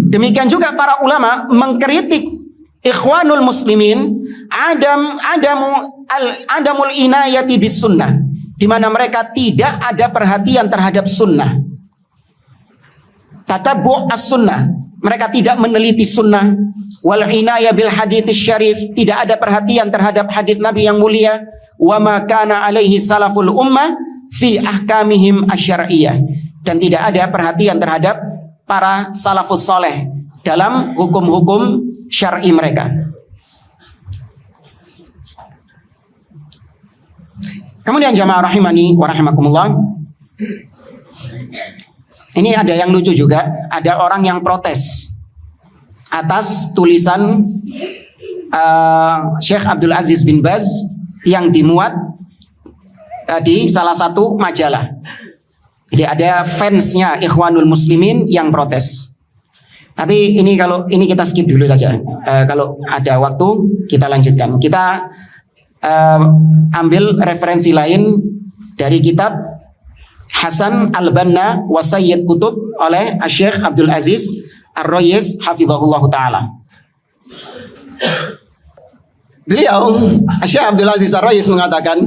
demikian juga para ulama mengkritik ikhwanul muslimin adamul inayati bis sunnah, di mana mereka tidak ada perhatian terhadap sunnah. Tatabbu' as-sunnah, mereka tidak meneliti sunnah. Wal inayah bil hadits syarif, tidak ada perhatian terhadap hadis Nabi yang mulia. Wa ma kana alaihi salaful ummah fi ahkamihim asy-syar'iyyah, dan tidak ada perhatian terhadap para salafus soleh dalam hukum-hukum syar'i mereka. Kemudian jamaah rahimani wa rahimakumullah, ini ada yang lucu juga. Ada orang yang protes atas tulisan Syekh Abdul Aziz bin Baz yang dimuat di salah satu majalah. Jadi ada fansnya ikhwanul muslimin yang protes. Tapi ini kalau ini kita skip dulu saja. Kalau ada waktu kita lanjutkan. Kita ambil referensi lain dari kitab Hasan al-Banna wa Sayyid Kutub oleh Syekh Abdul Aziz Ar-Rayis hafizahullah ta'ala. Beliau, Syekh Abdul Aziz Ar-Rayis mengatakan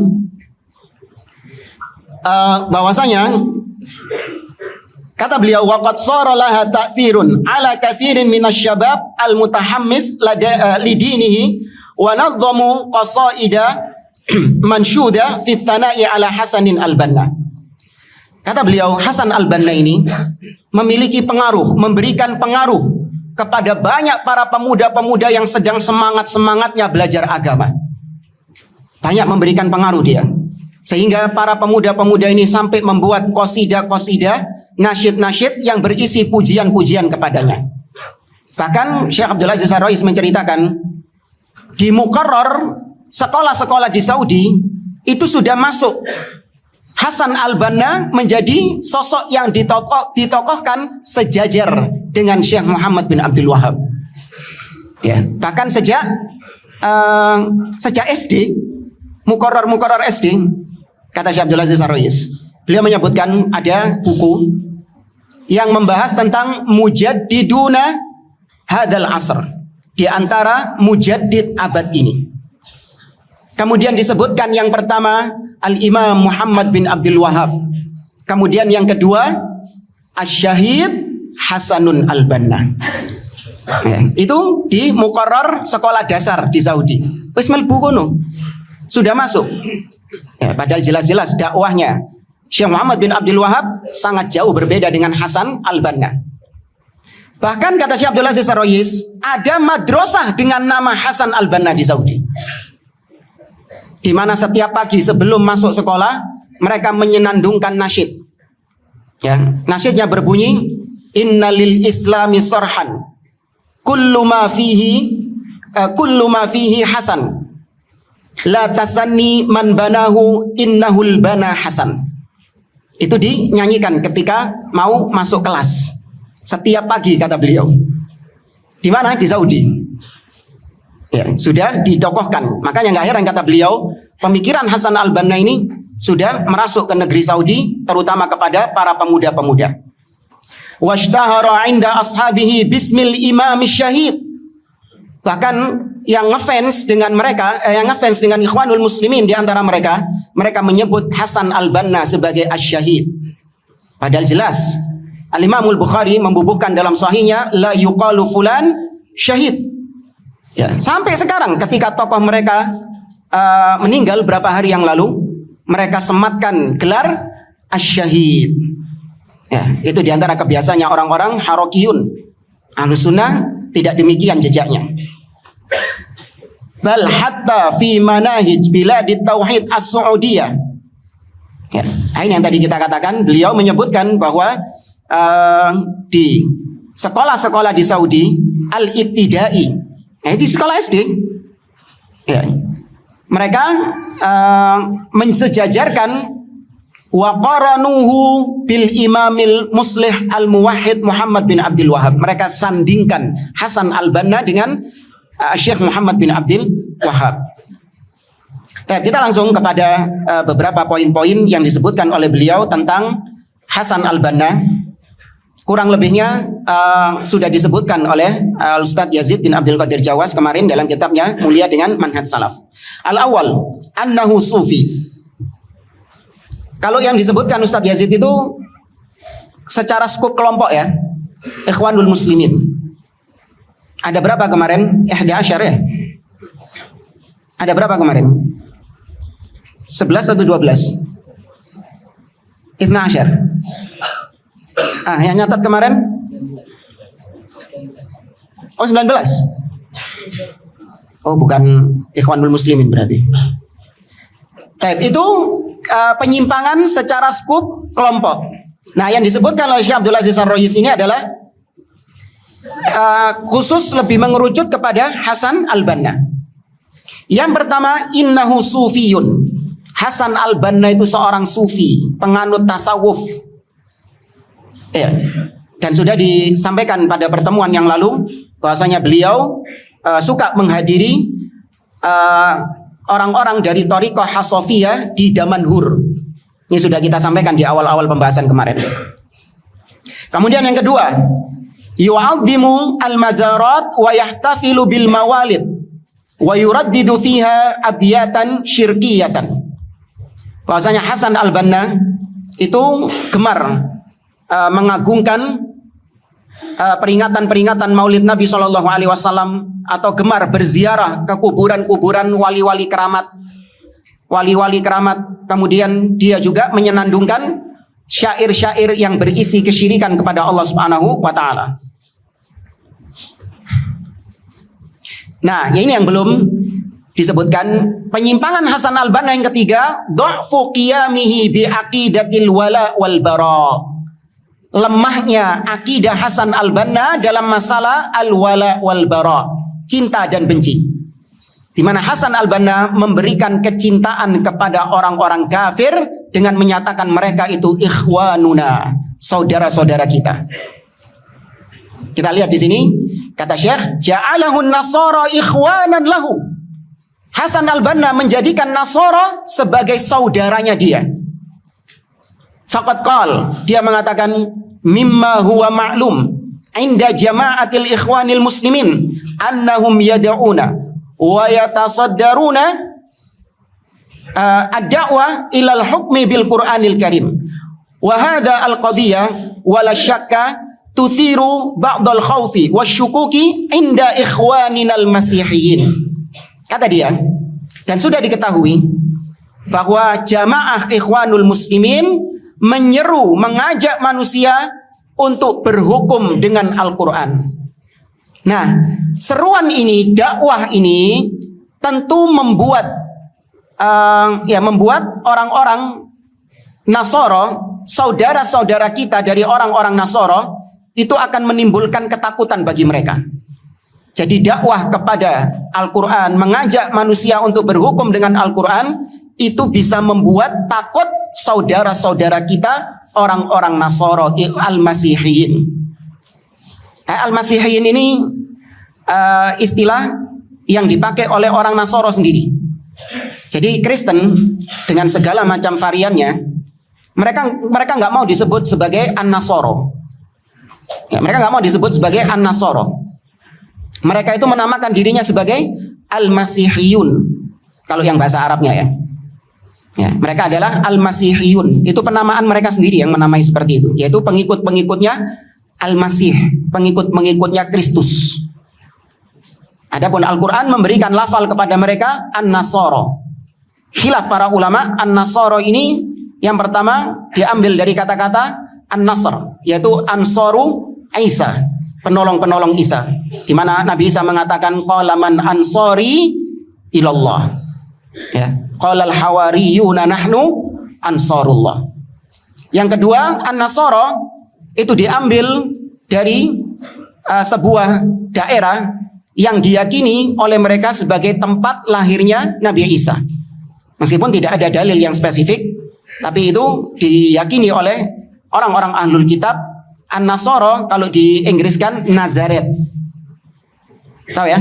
bahwasanya, kata beliau, waqad sara laha ta'thirun ala kathirin minasyabab al-mutahammis lidinihi wa nadhamu qasaida manshuda fi tsana'i ala Hasanin al-Banna. Kata beliau, Hasan al-Banna ini memiliki pengaruh, memberikan pengaruh kepada banyak para pemuda-pemuda yang sedang semangat-semangatnya belajar agama. Banyak memberikan pengaruh dia. Sehingga para pemuda-pemuda ini sampai membuat qasidah-qasidah, nasyid-nasyid yang berisi pujian-pujian kepadanya. Bahkan Syekh Abdul Aziz Ar-Rais menceritakan, di Muqarrar, sekolah-sekolah di Saudi, itu sudah masuk Hasan al-Banna menjadi sosok yang ditokohkan sejajar dengan Syekh Muhammad bin Abdul Wahab. Ya, bahkan sejak SD, Muqarrar SD, kata Syekh Abdul Aziz Ar-Rais, beliau menyebutkan ada buku yang membahas tentang mujaddiduna hadzal asr, di antara mujaddid abad ini. Kemudian disebutkan yang pertama Al-Imam Muhammad bin Abdul Wahab. Kemudian yang kedua Asy-Syahid Hasanun Al-Banna. Ya, itu di Muqarrar sekolah dasar di Saudi. Wis mlebu kono. Sudah masuk. Ya, padahal jelas-jelas dakwahnya Syekh Muhammad bin Abdul Wahab sangat jauh berbeda dengan Hasan Al-Banna. Bahkan kata Syekh Abdul Aziz Ar-Rais, ada madrasah dengan nama Hasan Al-Banna di Saudi. Di mana setiap pagi sebelum masuk sekolah mereka menyenandungkan nasyid. Ya, nasyidnya berbunyi, innalil islami sarhan kullu ma fihi hasan la tasanni man banahu innahul bana hasan. Itu dinyanyikan ketika mau masuk kelas setiap pagi, kata beliau. Di mana? Di Saudi. Ya, sudah ditokohkan. Makanya nggak heran, kata beliau, pemikiran Hasan al-Banna ini sudah merasuk ke negeri Saudi, terutama kepada para pemuda-pemuda. Washtahara 'inda ashabihi bismil imam syahid. Bahkan yang ngefans dengan mereka, yang ngefans dengan Ikhwanul Muslimin di antara mereka menyebut Hasan al-Banna sebagai asy-syahid. Padahal jelas Al-Imamul Bukhari membubuhkan dalam sahihnya la yuqalu fulan syahid. Ya, sampai sekarang ketika tokoh mereka meninggal beberapa hari yang lalu, mereka sematkan gelar asy-syahid. Ya, itu diantara kebiasaannya orang-orang Harokiyun. Ahlus Sunnah tidak demikian jejaknya. Bal hatta fi manahij biladit tauhid as-Saudiyah. Ya, ini yang tadi kita katakan, beliau menyebutkan bahwa di sekolah-sekolah di Saudi al-ibtidai, di sekolah SD, ya, mereka mensejajarkan wa qaranuhu bil imamil muslih al muwahhid Muhammad bin Abdul Wahab. Mereka sandingkan Hasan al-Banna dengan Syekh Muhammad bin Abdul Wahab. Kita langsung kepada beberapa poin-poin yang disebutkan oleh beliau tentang Hasan al-Banna. Kurang lebihnya sudah disebutkan oleh Ustadz Yazid bin Abdul Qadir Jawas kemarin dalam kitabnya Mulia dengan Manhaj Salaf. Al-awwal annahu sufi. Kalau yang disebutkan Ustadz Yazid itu secara skup kelompok, ya, Ikhwanul Muslimin. Ada berapa kemarin? 11 ya? Ada berapa kemarin? 11 atau 12? 12. Yang nyatat kemarin? Oh, 19. Oh, bukan Ikhwanul Muslimin berarti. Itu penyimpangan secara skup kelompok. Nah, yang disebutkan oleh Syekh Abdul Aziz Ar-Rais ini adalah khusus lebih mengerucut kepada Hasan al-Banna. Yang pertama, innahu sufiyun. Hasan al-Banna itu seorang sufi, penganut tasawuf. Ya. Dan sudah disampaikan pada pertemuan yang lalu bahwasanya beliau suka menghadiri orang-orang dari Thariqah Hasofiyah di Damanhur. Ini sudah kita sampaikan di awal-awal pembahasan kemarin. Kemudian yang kedua, yu'azzimu al-mazarat wa yahtafilu bil mawalid wa yuraddidu fiha abyatan syirkiyatan. Bahwasanya Hasan al-Banna itu gemar mengagungkan peringatan-peringatan Maulid Nabi Shallallahu Alaihi Wasallam atau gemar berziarah ke kuburan-kuburan wali-wali keramat, Kemudian dia juga menyenandungkan syair-syair yang berisi kesyirikan kepada Allah Subhanahu wa Ta'ala. Nah, ini yang belum disebutkan. Penyimpangan Hasan al-Banna yang ketiga, dha'fu qiyamihi bi aqidatil wala wal bara. Lemahnya akidah Hasan al-Banna dalam masalah al-wala wal bara, cinta dan benci. Di mana Hasan al-Banna memberikan kecintaan kepada orang-orang kafir dengan menyatakan mereka itu ikhwanuna, saudara-saudara kita. Kita lihat di sini, kata Syekh, ja'alahun nasara ikhwanan lahu. Hasan al-Banna menjadikan Nasara sebagai saudaranya dia. Faqad qal, dia mengatakan mimma huwa ma'lum inda jama'atil ikhwanil muslimin annahum yad'una wa yatasaddaruna ad-da'wa ila al-hukmi bil Qur'anil Karim. Wa hadha al-qadiyah wala syakka tuthiru ba'dal khawfi wasyukuki inda ikhwaninal masihiyyin. Kata dia, dan sudah diketahui bahwa jamaah ikhwanul muslimin menyeru, mengajak manusia untuk berhukum dengan Al-Quran. Nah, seruan ini, dakwah ini tentu membuat orang-orang Nasara, saudara-saudara kita dari orang-orang Nasara, itu akan menimbulkan ketakutan bagi mereka. Jadi dakwah kepada Al-Quran, mengajak manusia untuk berhukum dengan Al-Quran, itu bisa membuat takut saudara-saudara kita orang-orang Nasara al-Masihiyin. Al-Masihiyin ini istilah yang dipakai oleh orang Nasara sendiri. Jadi Kristen dengan segala macam variannya, mereka nggak mau disebut sebagai An-Nasara. Ya, mereka nggak mau disebut sebagai An-Nasara. Mereka itu menamakan dirinya sebagai Al-Masihiyun. Kalau yang bahasa Arabnya ya. Ya, mereka adalah Al-Masihiyun. Itu penamaan mereka sendiri yang menamai seperti itu. Yaitu pengikut-pengikutnya Al-Masih, pengikut-pengikutnya Kristus. Adapun Al-Quran memberikan lafal kepada mereka An-Nasara. Khilaf para ulama, An-Nasara ini yang pertama diambil dari kata-kata An-Nasr, yaitu Ansaru Isa, penolong-penolong Isa. Di mana Nabi Isa mengatakan qala man ansari ilallah. Ya, qala al-hawariyuna nahnu ansarullah. Yang kedua, An-Nasara itu diambil dari sebuah daerah yang diyakini oleh mereka sebagai tempat lahirnya Nabi Isa. Meskipun tidak ada dalil yang spesifik, tapi itu diyakini oleh orang-orang ahlul kitab. An-Nasara kalau di Inggris kan Nazareth. Tahu ya?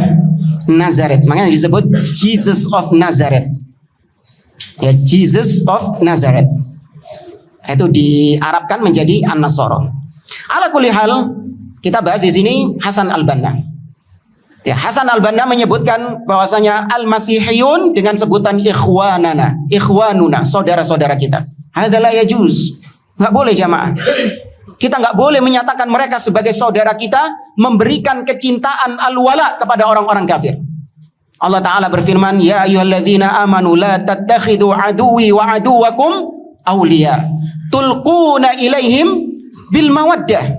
Nazareth. Makanya disebut Jesus of Nazareth. Ya, Jesus of Nazareth. Itu diarabkan menjadi An-Nasara. Ala kulli hal, kita bahas di sini Hasan al-Banna. Ya, Hasan al-Banna menyebutkan bahwasanya al-Masihiyun dengan sebutan ikhwanuna, saudara-saudara kita. Hadza la yajuz. Enggak boleh jamaah. Kita enggak boleh menyatakan mereka sebagai saudara kita, memberikan kecintaan al-wala kepada orang-orang kafir. Allah Ta'ala berfirman, ya ayyuhalladzina amanu la tattakhidhu aduwi wa aduwakum awliya tulquna ilaihim bil mawaddah.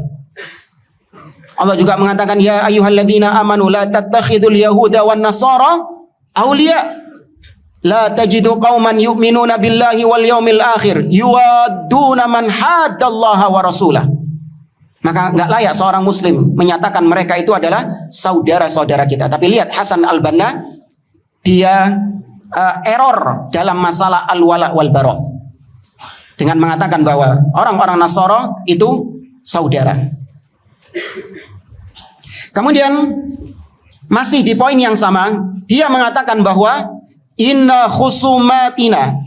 Allah juga mengatakan, ya ayyuhalladzina amanu la tattakhidhul yahuda wan nasara awliya la tajidu qauman yu'minuna billahi wal yaumil akhir yuwadduna man haddallaha wa rasulah. Maka enggak layak seorang muslim menyatakan mereka itu adalah saudara-saudara kita. Tapi lihat Hasan al-Banna, dia error dalam masalah al-wala wal bara dengan mengatakan bahwa orang-orang Nasara itu saudara. Kemudian masih di poin yang sama, dia mengatakan bahwa inna khusumatana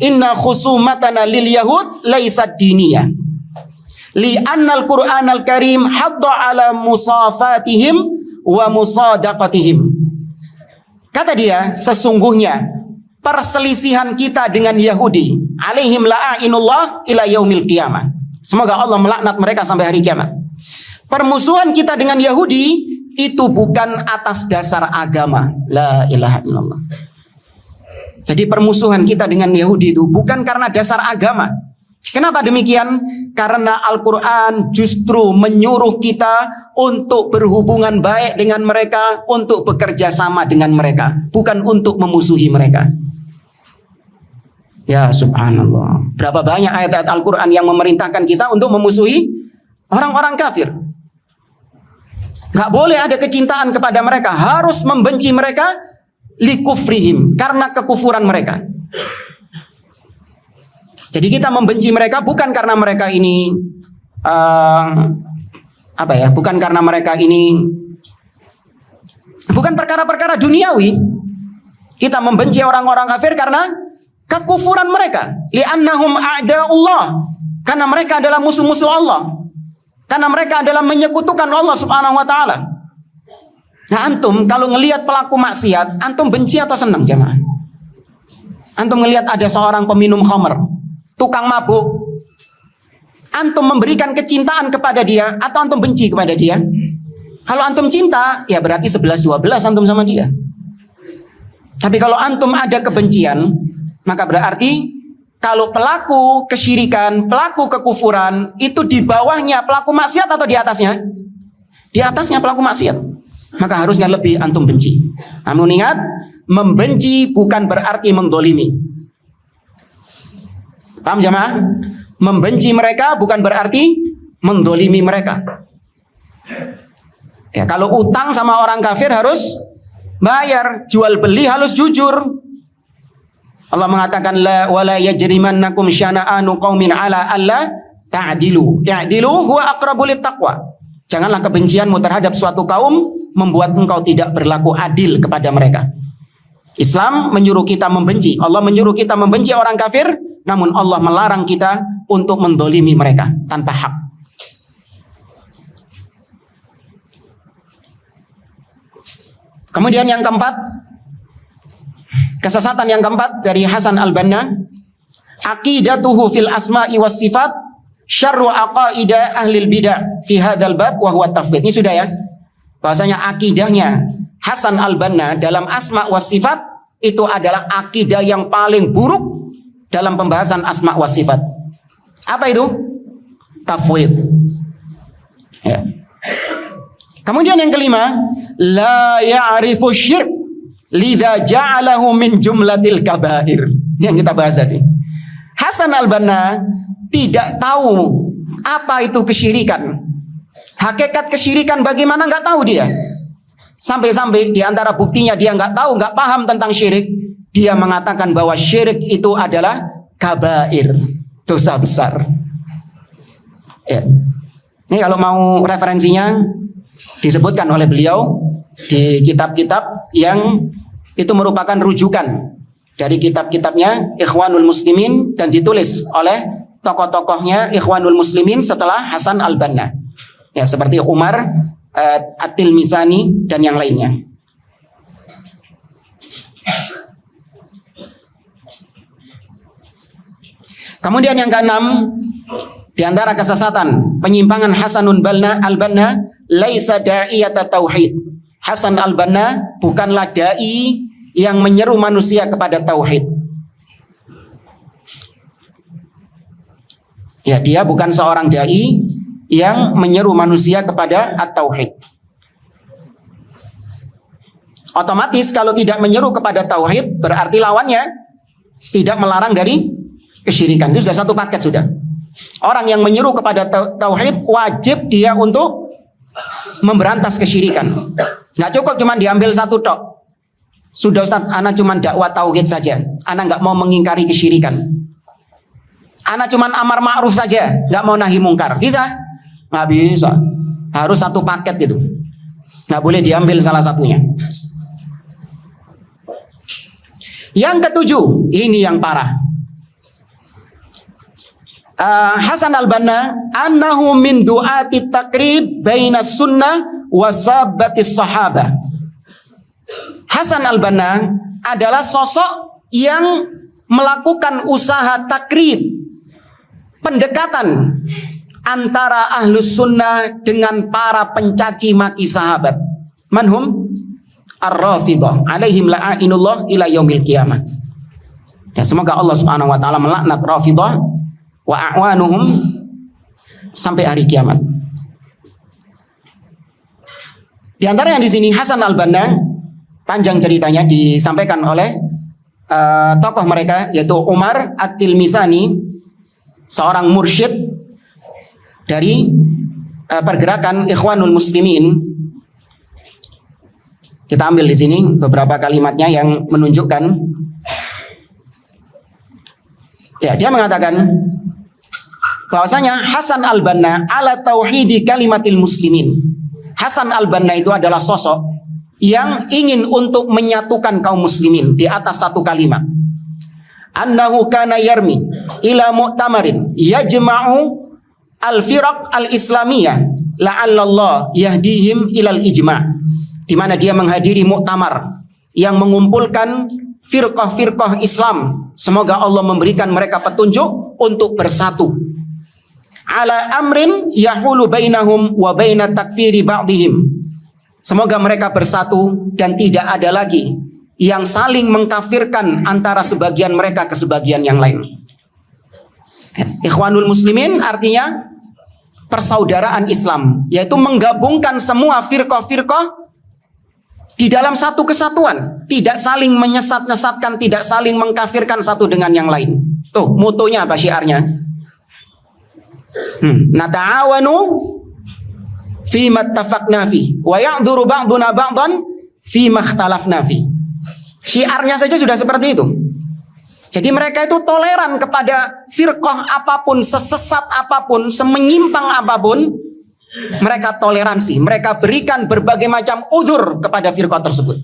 lil yahud laisat diniyah li annal Qur'anal Karim hadda ala musafatihim wa musadaqatihim. Kata dia, sesungguhnya perselisihan kita dengan Yahudi alaihim la'inullah ila yaumil qiyamah. Semoga Allah melaknat mereka sampai hari kiamat. Permusuhan kita dengan Yahudi itu bukan atas dasar agama. La ilaha illallah. Jadi permusuhan kita dengan Yahudi itu bukan karena dasar agama, Kenapa demikian? Karena Al-Quran justru menyuruh kita untuk berhubungan baik dengan mereka, untuk bekerja sama dengan mereka, bukan untuk memusuhi mereka. Ya subhanallah. Berapa banyak ayat-ayat Al-Quran yang memerintahkan kita untuk memusuhi orang-orang kafir. Gak boleh ada kecintaan kepada mereka, harus membenci mereka likufrihim, karena kekufuran mereka. Jadi kita membenci mereka bukan karena mereka ini bukan karena mereka ini bukan perkara-perkara duniawi. Kita membenci orang-orang kafir karena kekufuran mereka. Li'annahum a'da'ullah. Karena mereka adalah musuh-musuh Allah. Karena mereka adalah menyekutukan Allah Subhanahu wa taala. Nah, antum kalau ngelihat pelaku maksiat, antum benci atau senang, jemaah? Antum ngelihat ada seorang peminum khamr, tukang mabuk, antum memberikan kecintaan kepada dia atau antum benci kepada dia? Kalau antum cinta, ya berarti 11-12 antum sama dia. Tapi kalau antum ada kebencian, maka berarti kalau pelaku kesyirikan, pelaku kekufuran, itu di bawahnya pelaku maksiat atau di atasnya? Di atasnya pelaku maksiat. Maka harusnya lebih antum benci. Namun ingat, membenci bukan berarti mendolimi. Paham jamaah? Membenci mereka bukan berarti mendolimi mereka. Ya, kalau utang sama orang kafir harus bayar, jual beli harus jujur. Allah mengatakan la wala yajrimannakum syana'anu qaumin ala alla ta'dilu. Ya'dilu huwa aqrabu littaqwa. Janganlah kebencianmu terhadap suatu kaum membuat engkau tidak berlaku adil kepada mereka. Islam menyuruh kita membenci. Allah menyuruh kita membenci orang kafir, namun Allah melarang kita untuk mendolimi mereka tanpa hak. Kemudian yang keempat, kesesatan yang keempat dari Hasan al-Banna, aqidatuhu fil asma'i was sifat syarru aqaida ahlil bidah fi hadzal bab wa huwa tafwid. Ini sudah ya. Bahwasanya akidahnya Hasan al-Banna dalam asma was sifat itu adalah akidah yang paling buruk dalam pembahasan asma was sifat. Apa itu? Tafwid. Ya. Kemudian yang kelima, la ya'rifu syirk lidza ja'alahu min jumlatil kabair. Yang kita bahas tadi. Hasan al-Banna tidak tahu apa itu kesyirikan. Hakikat kesyirikan bagaimana nggak tahu dia. Sampai-sampai di antara buktinya dia nggak tahu, nggak paham tentang syirik. Dia mengatakan bahwa syirik itu adalah kabair, dosa besar. Ya. Ini kalau mau referensinya disebutkan oleh beliau di kitab-kitab yang itu merupakan rujukan dari kitab-kitabnya Ikhwanul Muslimin dan ditulis oleh tokoh-tokohnya Ikhwanul Muslimin setelah Hasan al-Banna. Ya, seperti Umar At-Tilmisani dan yang lainnya. Kemudian yang keenam, di antara kesesatan penyimpangan Hasanul Banna al-Banna, laisa da'iyata tauhid. Hasan al-Banna bukanlah dai yang menyeru manusia kepada tauhid. Ya, dia bukan seorang dai yang menyeru manusia kepada at-tauhid. Otomatis kalau tidak menyeru kepada tauhid berarti lawannya tidak melarang dari kesyirikan. Itu sudah satu paket sudah. Orang yang menyeru kepada tauhid wajib dia untuk memberantas kesyirikan. Nggak cukup cuma diambil satu tok. Sudah Ustaz, ana cuma dakwah tauhid saja. Ana nggak mau mengingkari kesyirikan. Ana cuma amar ma'ruf saja, nggak mau nahi mungkar. Bisa? Nggak bisa. Harus satu paket itu. Nggak boleh diambil salah satunya. Yang ketujuh, ini yang parah. Hasan al-Banna annahu min du'ati takrib baina sunnah wa sabbatis sahabah. Hasan al-Banna adalah sosok yang melakukan usaha takrib, pendekatan antara ahlus sunnah dengan para pencaci maki sahabat. Manhum? Ar-Rafidah alaihim la'inullah ila yaumil qiyamah. Ya, semoga Allah Subhanahu wa taala melaknat Rafidah wa a'wanuhum sampai hari kiamat. Di antara yang di sini Hasan al-Banna, panjang ceritanya disampaikan oleh tokoh mereka yaitu Umar At-Tilmisani, seorang mursyid dari pergerakan Ikhwanul Muslimin. Kita ambil di sini beberapa kalimatnya yang menunjukkan. Ya, dia mengatakan bahwasanya Hasan al-Banna ala tauhidi kalimatil muslimin. Hasan al-Banna itu adalah sosok yang ingin untuk menyatukan kaum muslimin di atas satu kalimat. Annahu kana yarmi ila mu'tamarin yajma'u al-firaq al-islamiyah la'allallah yahdihim ilal ijma'. Di mana dia menghadiri muktamar yang mengumpulkan firqah-firqah Islam. Semoga Allah memberikan mereka petunjuk untuk bersatu. Ala amrin yahulu bainahum wa baina takfiri ba'dihim. Semoga mereka bersatu dan tidak ada lagi yang saling mengkafirkan antara sebagian mereka ke sebagian yang lain. Ikhwanul Muslimin artinya persaudaraan Islam, yaitu menggabungkan semua firqah-firqah di dalam satu kesatuan, tidak saling menyesat-nyesatkan, tidak saling mengkafirkan satu dengan yang lain. Tuh, motonya apa, syiarnya? Nata'awanu fima ittafaqna fi wa ya'dhuru ba'duna ba'dan fima ikhtalafna fi. Syiarnya saja sudah seperti itu. Jadi mereka itu toleran kepada firqah apapun, sesesat apapun, semenyimpang apapun. Mereka toleransi, mereka berikan berbagai macam udzur kepada firqah tersebut.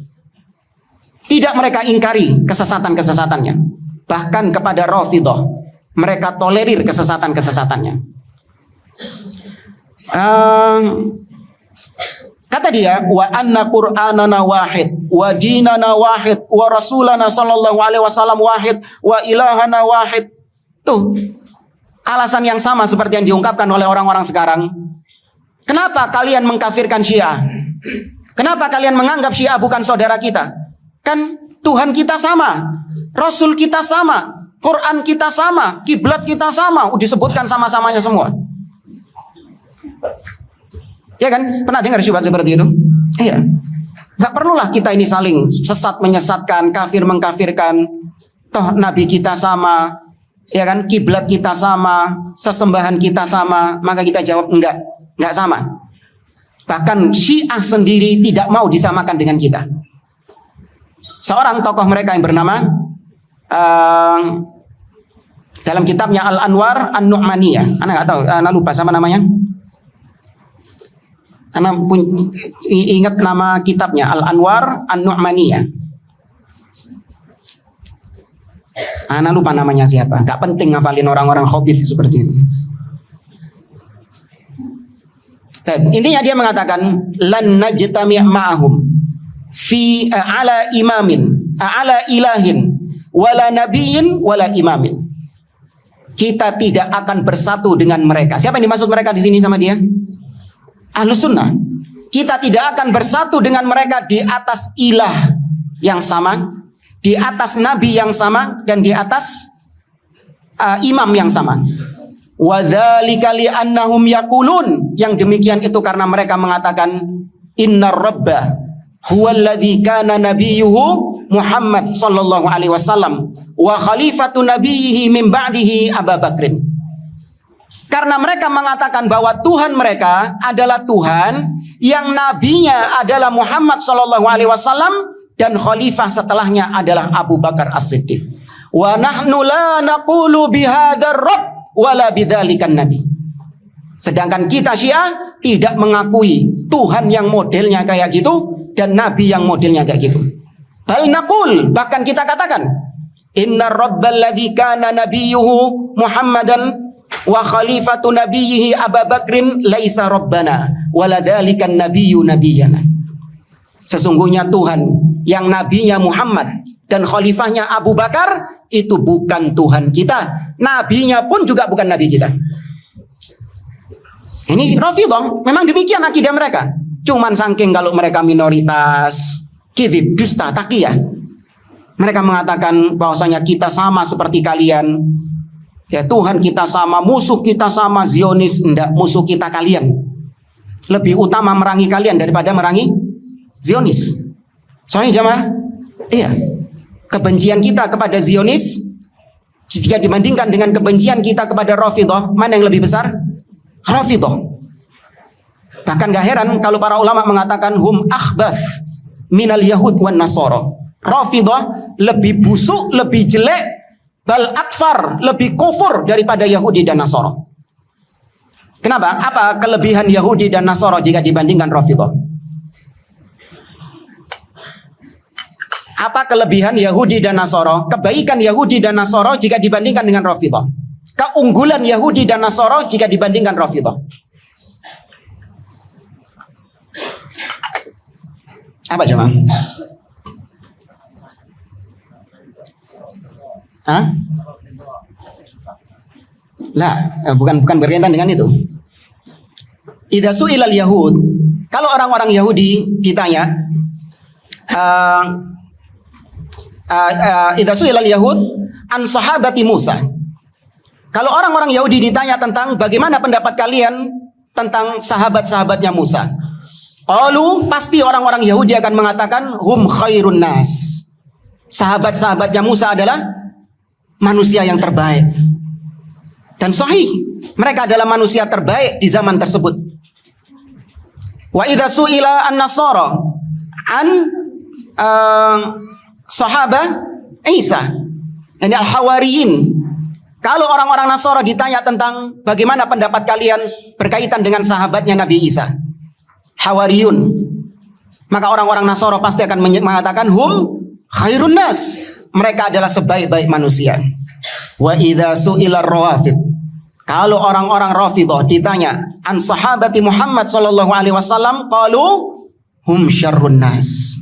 Tidak mereka ingkari kesesatan-kesesatannya. Bahkan kepada Rafidhah, mereka tolerir kesesatan-kesesatannya. Kata dia, wa anna qur'anana wahid, wa dinana wahid, wa rasulana sallallahu alaihi wasallam wahid, wa ilahana wahid. Tuh, alasan yang sama seperti yang diungkapkan oleh orang-orang sekarang. Kenapa kalian mengkafirkan Syiah? Kenapa kalian menganggap Syiah bukan saudara kita? Kan Tuhan kita sama, Rasul kita sama, Quran kita sama, kiblat kita sama, disebutkan sama-samanya semua. Ya kan? Pernah dengar syubhat seperti itu? Iya. Gak perlulah kita ini saling sesat menyesatkan, kafir mengkafirkan. Toh Nabi kita sama, ya kan? Kiblat kita sama, sesembahan kita sama. Maka kita jawab enggak sama. Bahkan Syiah sendiri tidak mau disamakan dengan kita. Seorang tokoh mereka yang bernama dalam kitabnya Al-Anwar An-Nu'maniyah, anak nggak tahu, anak lupa sama namanya. Anak ingat nama kitabnya Al-Anwar An-Nu'maniyah. Anak lupa namanya siapa. Gak penting ngafalin orang-orang khabith seperti itu. Intinya dia mengatakan lan najtami' ma'ahum fi ala imamin ala ilahin wala nabiyyin wala imamin. Kita tidak akan bersatu dengan mereka. Siapa yang dimaksud mereka di sini sama dia? Ahlus sunnah. Kita tidak akan bersatu dengan mereka di atas ilah yang sama, di atas nabi yang sama, dan di atas imam yang sama. Wadzalika li'annahum yaqulun, yang demikian itu karena mereka mengatakan innar rabba huwallazi kana nabiyyuhu Muhammad sallallahu alaihi wasallam wa khalifatu nabiyhi min ba'dihi Abu Bakrin. Karena mereka mengatakan bahwa Tuhan mereka adalah Tuhan yang nabinya adalah Muhammad sallallahu alaihi wasallam dan khalifah setelahnya adalah Abu Bakar As-Siddiq. Wa nahnu la naqulu bihadzal rabb wala bidzalikan nabi. Sedangkan kita Syiah tidak mengakui Tuhan yang modelnya kayak gitu dan nabi yang modelnya kayak gitu. Bal naqul, bahkan kita katakan innar rabbal ladzi kana nabiyyuhu Muhammadan wa khalifatu nabiyhi Abu Bakrin laisa rabbana wala dzalikan nabiyyu nabiyyana. Sesungguhnya Tuhan yang nabinya Muhammad dan khalifahnya Abu Bakar itu bukan Tuhan kita. Nabinya pun juga bukan nabi kita. Ini Rafidhah, memang demikian akidah mereka. Cuman saking kalau mereka minoritas, kizib, dusta, taqiyah. Mereka mengatakan bahwasanya kita sama seperti kalian. Ya Tuhan kita sama, musuh kita sama, Zionis enggak, musuh kita kalian. Lebih utama merangi kalian daripada merangi Zionis. Soalnya jamaah, iya, kebencian kita kepada Zionis jika dibandingkan dengan kebencian kita kepada Rafidhah, mana yang lebih besar? Rafidhah. Bahkan gak heran kalau para ulama mengatakan hum akhbath minal yahud wan nasara. Rafidhah lebih busuk, lebih jelek, bal akfar, lebih kufur daripada Yahudi dan Nasara. Kenapa? Apa kelebihan Yahudi dan Nasara jika dibandingkan Rafidhah? Apa kelebihan Yahudi dan Nasara? Kebaikan Yahudi dan Nasara jika dibandingkan dengan Rafidhah. Keunggulan Yahudi dan Nasara jika dibandingkan Rafidhah. Apa jemaah? Hah? Lah, bukan berkaitan dengan itu. Idza su'ilal yahud, kalau orang-orang Yahudi ditanya, idza su'ilal yahud an sahabati Musa. Kalau orang-orang Yahudi ditanya tentang bagaimana pendapat kalian tentang sahabat-sahabatnya Musa, qalu, pasti orang-orang Yahudi akan mengatakan hum khairun nas. Sahabat-sahabatnya Musa adalah manusia yang terbaik. Dan sahih, mereka adalah manusia terbaik di zaman tersebut. Wa idza su'ila an-nasara an sahabah Isa, ini al-hawariyin. Kalau orang-orang Nasara ditanya tentang bagaimana pendapat kalian berkaitan dengan sahabatnya Nabi Isa, Hawariyun, maka orang-orang Nasara pasti akan mengatakan hum khairun nas. Mereka adalah sebaik-baik manusia. Wa idza su'ila rawafid, kalau orang-orang Rafidhah ditanya an sahabati Muhammad sallallahu alaihi wasallam, qalu hum syarrun nas.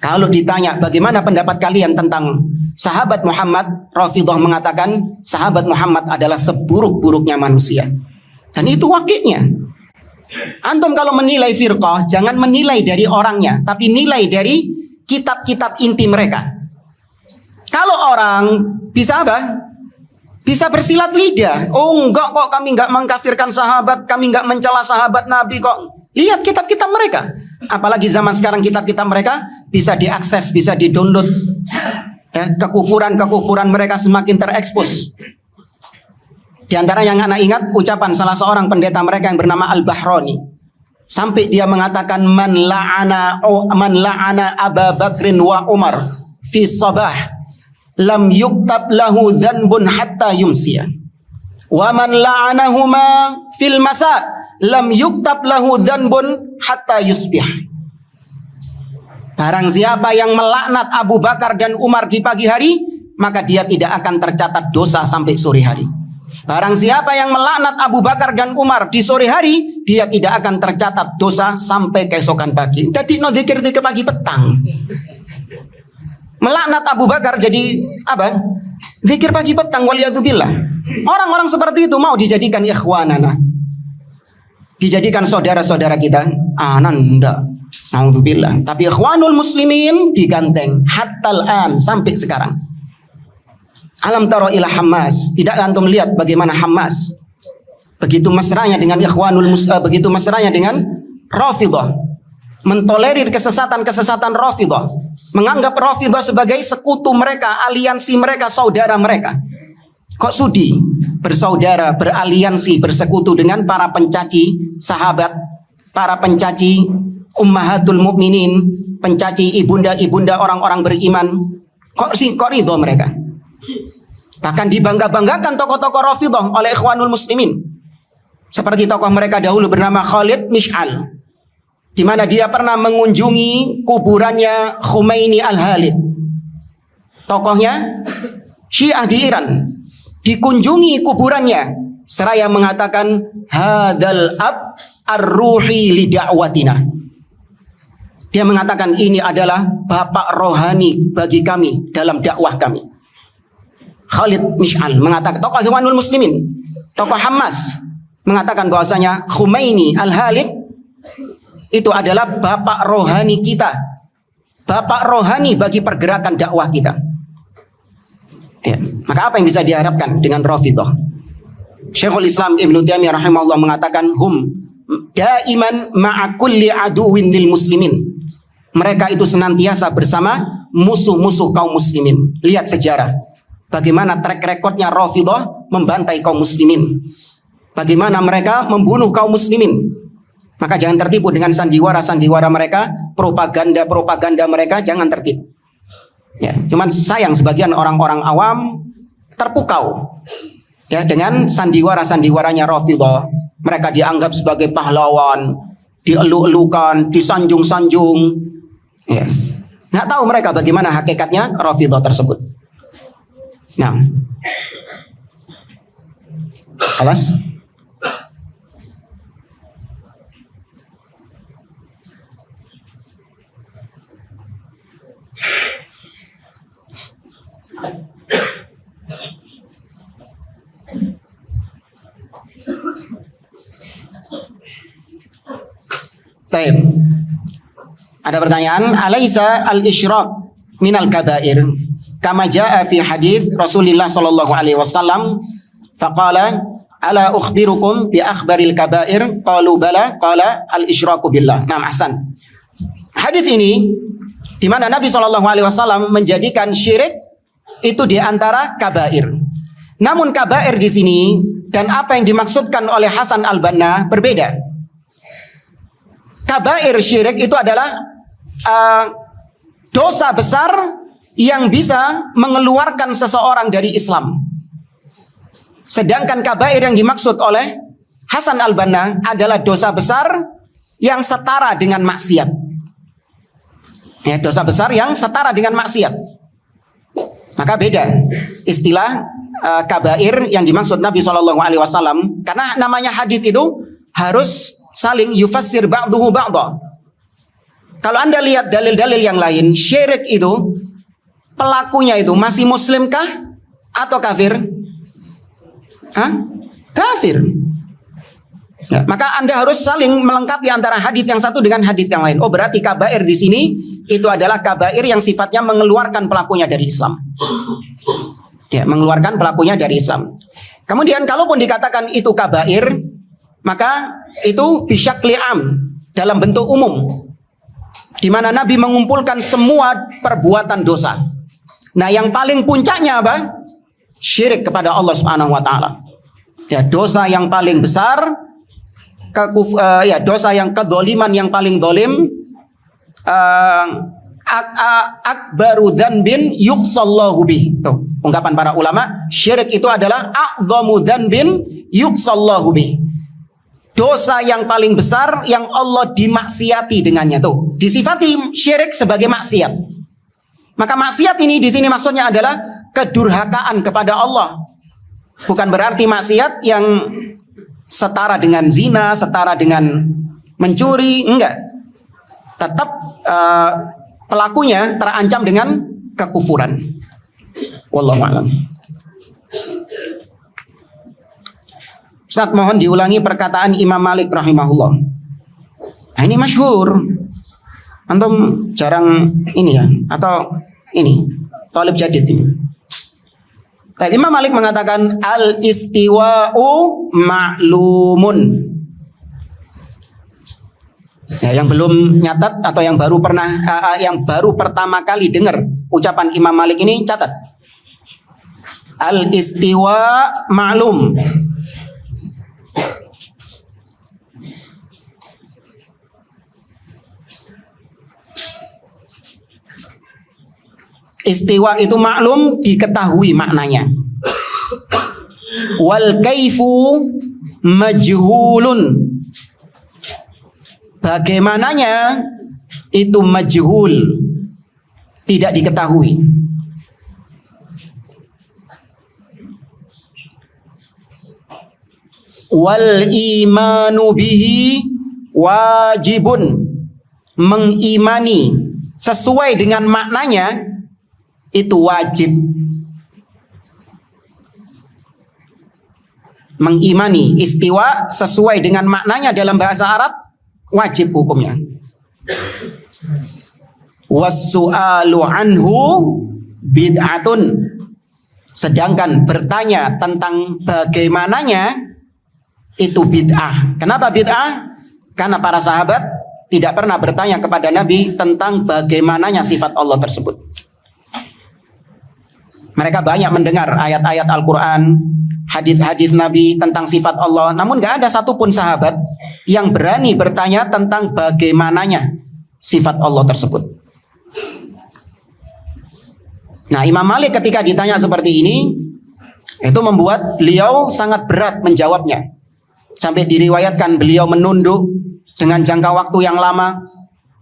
Kalau ditanya bagaimana pendapat kalian tentang sahabat Muhammad, Rafidhah mengatakan sahabat Muhammad adalah seburuk-buruknya manusia. Dan itu wakilnya. Antum kalau menilai firqah, jangan menilai dari orangnya, tapi nilai dari kitab-kitab inti mereka. Kalau orang bisa apa? Bisa bersilat lidah. Oh enggak kok, kami enggak mengkafirkan sahabat, kami enggak mencela sahabat Nabi kok. Lihat kitab-kitab mereka. Apalagi zaman sekarang kitab-kitab mereka bisa diakses, bisa di-download. Ya, kekufuran-kekufuran mereka semakin terekspos. Di antara yang anak ingat ucapan salah seorang pendeta mereka yang bernama Al-Bahrani. Sampai dia mengatakan man la'ana Abu Bakrin wa Umar fi sabah lam yuktab lahu dhanbun hatta yumsiya. Wa man la'anahuma fil masa lam yuktab lahu dhanbun hatta yusbih. Barang siapa yang melaknat Abu Bakar dan Umar di pagi hari, maka dia tidak akan tercatat dosa sampai sore hari. Barang siapa yang melaknat Abu Bakar dan Umar di sore hari, dia tidak akan tercatat dosa sampai keesokan pagi. Jadi no zikir ke pagi petang. Melaknat Abu Bakar jadi apa? Zikir pagi petang, waliyadzubillah. Orang-orang seperti itu mau dijadikan ikhwanana, dijadikan saudara-saudara kita. Nanda, naudzubillah. Tapi ikhwanul muslimin diganteng hattal an, sampai sekarang. Alam taro ila Hamas, tidak antum lihat bagaimana Hamas begitu mesranya dengan begitu mesranya dengan Rafidhah, mentolerir kesesatan-kesesatan Rafidhah, menganggap Rafidhah sebagai sekutu mereka, aliansi mereka, saudara mereka. Kok sudi bersaudara, beraliansi, bersekutu dengan para pencaci sahabat, para pencaci ummahatul mukminin, pencaci ibunda-ibunda orang-orang beriman? Kok ridho mereka? Bahkan dibangga-banggakan tokoh-tokoh Rafidhah oleh ikhwanul muslimin. Seperti tokoh mereka dahulu bernama Khalid Mish'al, di mana dia pernah mengunjungi kuburannya Khomeini Al-Halid. Tokohnya Syiah di Iran, dikunjungi kuburannya seraya mengatakan hadzal ab ar-ruhi li da'watina. Dia mengatakan ini adalah bapak rohani bagi kami dalam dakwah kami. Khalid Mish'al mengatakan, tokoh ikhwanul muslimin, tokoh Hamas, mengatakan bahwasanya Khomeini Al-Halid itu adalah bapak rohani kita, bapak rohani bagi pergerakan dakwah kita. Ya. Maka apa yang bisa diharapkan dengan Rafidhah? Syekhul Islam Ibnu Taimiyah rahimahullah mengatakan hum daiman ma'a kulli aduwin lil muslimin. Mereka itu senantiasa bersama musuh-musuh kaum muslimin. Lihat sejarah bagaimana track recordnya Rafidhah membantai kaum muslimin. Bagaimana mereka membunuh kaum muslimin. Maka jangan tertipu dengan sandiwara-sandiwara mereka, propaganda-propaganda mereka, jangan tertipu. Ya, cuman sayang sebagian orang-orang awam terpukau ya dengan sandiwara-sandiwaranya Rafidhah. Mereka dianggap sebagai pahlawan, dielu-elukan, disanjung-sanjung. Ya. Nggak tahu mereka bagaimana hakikatnya Rafidhah tersebut. Nah, alas. Baik. Ada pertanyaan, alaisa al-isyraq minal kabair kama jaa fi hadis Rasulullah sallallahu alaihi wasallam faqala ala ukhbirukum bi akhbaril kabair qalu bala qala al-isyraqu billah. Nah, ahsan. Hadis ini di mana Nabi sallallahu alaihi wasallam menjadikan syirik itu di antara kabair. Namun kabair di sini dan apa yang dimaksudkan oleh Hasan Al-Banna berbeda. Kabair syirik itu adalah dosa besar yang bisa mengeluarkan seseorang dari Islam. Sedangkan kabair yang dimaksud oleh Hasan Al-Banna adalah dosa besar yang setara dengan maksiat. Ya, dosa besar yang setara dengan maksiat. Maka beda istilah kabair yang dimaksud Nabi SAW. Karena namanya hadis itu harus saling yufassir ba'duhu ba'da. Kalau Anda lihat dalil-dalil yang lain, syirik itu pelakunya itu masih muslimkah atau kafir? Kafir. Ya, maka Anda harus saling melengkapi antara hadis yang satu dengan hadis yang lain. Oh, berarti kabair di sini itu adalah kabair yang sifatnya mengeluarkan pelakunya dari Islam. Ya, mengeluarkan pelakunya dari Islam. Kemudian kalaupun dikatakan itu kabair, maka itu bisyakli am, dalam bentuk umum, di mana Nabi mengumpulkan semua perbuatan dosa. Nah, yang paling puncaknya apa? Syirik kepada Allah Subhanahu wa taala. Ya, dosa yang paling besar, dosa yang kedzaliman yang paling zalim, akbaru dzanbin yuqsallahu bih. Tuh, ungkapan para ulama, syirik itu adalah a'dhamu dzanbin yuqsallahu bih. Dosa yang paling besar yang Allah dimaksiati dengannya. Tuh, disifati syirik sebagai maksiat. Maka maksiat ini di sini maksudnya adalah kedurhakaan kepada Allah. Bukan berarti maksiat yang setara dengan zina, setara dengan mencuri, enggak. Tetap pelakunya terancam dengan kekufuran. Wallahu a'lam. Ustaz, mohon diulangi perkataan Imam Malik rahimahullah. Nah, ini masyhur. Antum jarang ini ya, atau ini talib jadid ini. Tapi Imam Malik mengatakan al-istiwa'u ma'lumun. Ya, yang belum nyatat atau yang baru pertama kali dengar ucapan Imam Malik ini, catat. Al-istiwa ma'lum. Istiwa itu maklum, diketahui maknanya. Wal kaifu majhulun. Bagaimananya itu majhul, tidak diketahui. Wal imanu bihi wajibun. Mengimani sesuai dengan maknanya itu wajib. Mengimani istiwa sesuai dengan maknanya dalam bahasa Arab wajib hukumnya. Wassu'alu anhu bid'atun. Sedangkan bertanya tentang bagaimananya itu bid'ah. Kenapa bid'ah? Karena para sahabat tidak pernah bertanya kepada Nabi tentang bagaimananya sifat Allah tersebut. Mereka banyak mendengar ayat-ayat Al-Quran, hadis-hadis Nabi tentang sifat Allah, namun gak ada satupun sahabat yang berani bertanya tentang bagaimananya sifat Allah tersebut. Nah, Imam Malik ketika ditanya seperti ini, itu membuat beliau sangat berat menjawabnya. Sampai diriwayatkan beliau menunduk dengan jangka waktu yang lama,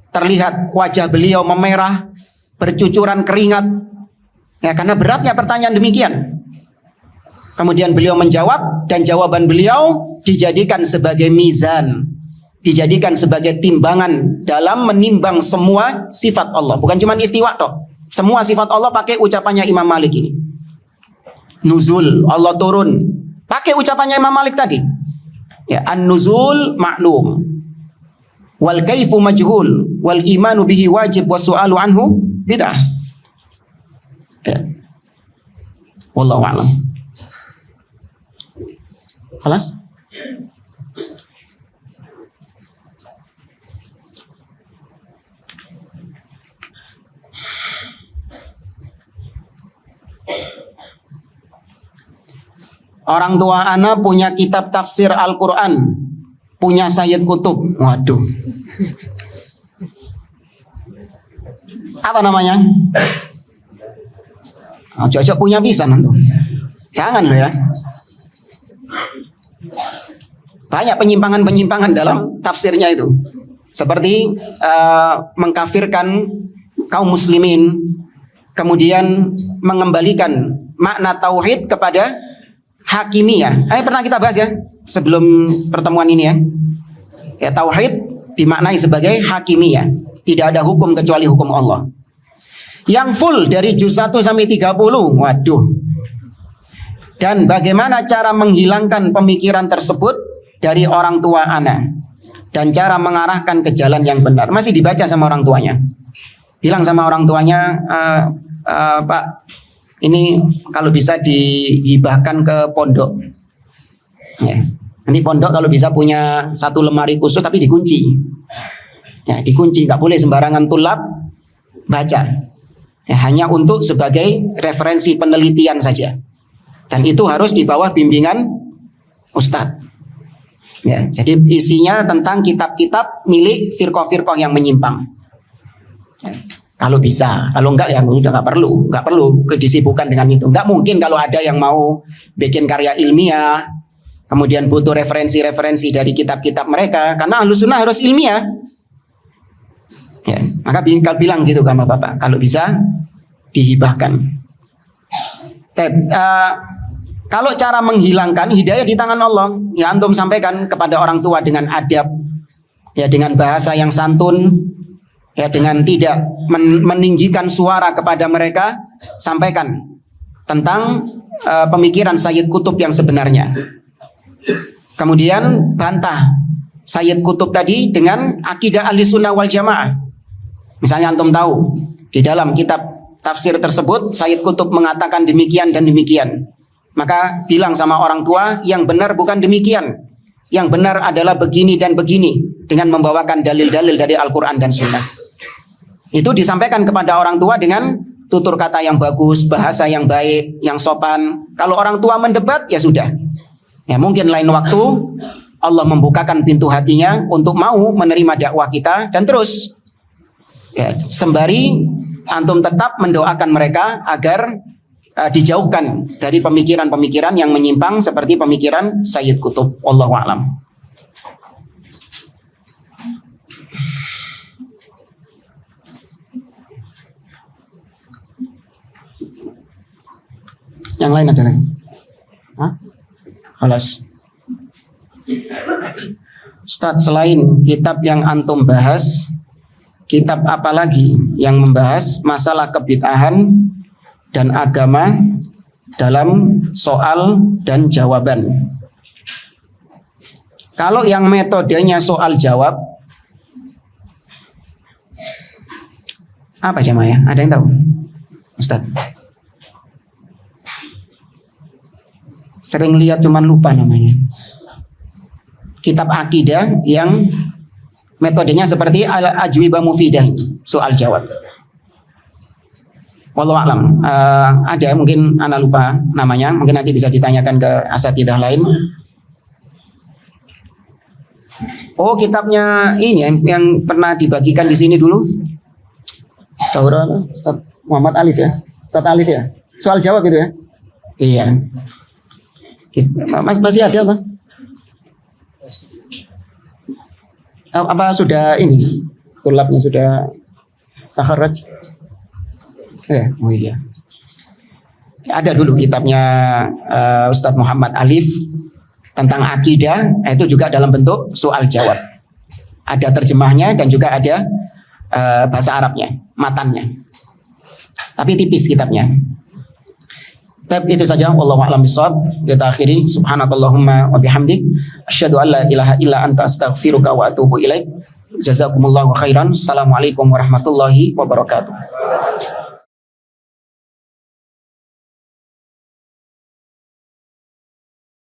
terlihat wajah beliau memerah, bercucuran keringat. Ya, karena beratnya pertanyaan demikian. Kemudian beliau menjawab, dan jawaban beliau dijadikan sebagai mizan, dijadikan sebagai timbangan dalam menimbang semua sifat Allah. Bukan cuma istiwa toh. Semua sifat Allah pakai ucapannya Imam Malik ini. Nuzul, Allah turun, pakai ucapannya Imam Malik tadi. Ya, an-nuzul ma'lum, wal kaifu majhul, wal imanu bihi wajib, was su'alu anhu bid'ah. Ya. Wallahu a'lam. Khalas? Orang tua ana punya kitab tafsir Al-Quran, punya Sayyid Qutub. Waduh. Apa namanya? Cocok punya bisa nanti. Jangan loh ya. Banyak penyimpangan-penyimpangan dalam tafsirnya itu. Seperti mengkafirkan kaum muslimin, kemudian mengembalikan makna tauhid kepada hakimiyah. Pernah kita bahas ya sebelum pertemuan ini ya. Ya, tauhid dimaknai sebagai hakimiyah. Tidak ada hukum kecuali hukum Allah. Yang full dari juz 1 sampai 30. Waduh. Dan bagaimana cara menghilangkan pemikiran tersebut dari orang tua anak, dan cara mengarahkan ke jalan yang benar. Masih dibaca sama orang tuanya. Bilang sama orang tuanya, Pak, ini kalau bisa dihibahkan ke pondok. Ya. Nanti pondok kalau bisa punya satu lemari khusus tapi dikunci. Ya, dikunci, nggak boleh sembarangan tulap baca. Ya, hanya untuk sebagai referensi penelitian saja. Dan itu harus di bawah bimbingan ustadz. Ya, jadi isinya tentang kitab-kitab milik firqah-firqah yang menyimpang. Ya. Kalau bisa, kalau enggak ya udah nggak perlu kedisibukan dengan itu. Nggak mungkin kalau ada yang mau bikin karya ilmiah, kemudian butuh referensi-referensi dari kitab-kitab mereka, karena Ahlus Sunnah harus ilmiah. Ya, maka bilang gitu sama bapak, kalau bisa dihibahkan. Kalau cara menghilangkan, hidayah di tangan Allah. Ya, antum sampaikan kepada orang tua dengan adab, ya, dengan bahasa yang santun. Ya, dengan tidak meninggikan suara kepada mereka, sampaikan tentang pemikiran Sayyid Qutub yang sebenarnya. Kemudian bantah Sayyid Qutub tadi dengan akidah Ahli Sunnah wal Jamaah. Misalnya antum tahu di dalam kitab tafsir tersebut Sayyid Qutub mengatakan demikian dan demikian, maka bilang sama orang tua, yang benar bukan demikian, yang benar adalah begini dan begini, dengan membawakan dalil-dalil dari Al-Quran dan Sunnah. Itu disampaikan kepada orang tua dengan tutur kata yang bagus, bahasa yang baik, yang sopan. Kalau orang tua mendebat, ya sudah. Ya, mungkin lain waktu Allah membukakan pintu hatinya untuk mau menerima dakwah kita, dan terus ya, sembari antum tetap mendoakan mereka agar dijauhkan dari pemikiran-pemikiran yang menyimpang seperti pemikiran Sayyid Qutub. Wallahu a'lam. Yang lain ada lagi? Hah? Halas. Ustaz, selain kitab yang antum bahas, kitab apa lagi yang membahas masalah kebid'ahan dan agama dalam soal dan jawaban? Kalau yang metodenya soal jawab, apa jamaah ya? Ada yang tahu? Ustaz? Sering lihat cuman lupa namanya. Kitab akidah yang metodenya seperti al-ajwibah mufidah, soal jawab. Wallahu a'lam. Ada mungkin anak lupa namanya, mungkin nanti bisa ditanyakan ke asatidzah lain. Oh, kitabnya ini yang pernah dibagikan di sini dulu. Taurat Ustaz Muhammad Alif ya. Ustaz Alif ya. Soal jawab itu ya. Iya. Masih ada apa? Apa sudah ini? Tulabnya sudah takharraj? Oh iya. Ada dulu kitabnya Ustaz Muhammad Alif tentang akidah, itu juga dalam bentuk soal jawab. Ada terjemahnya dan juga ada bahasa Arabnya, matannya. Tapi tipis kitabnya. Tapi itu saja, wallahu a'lam bishawab. Kita akhiri, subhanakallahumma wa bihamdik, asyhadu an la ilaha illa anta astaghfiruka wa atubu ilaik. Jazakumullahu khairan. Assalamualaikum warahmatullahi wabarakatuh.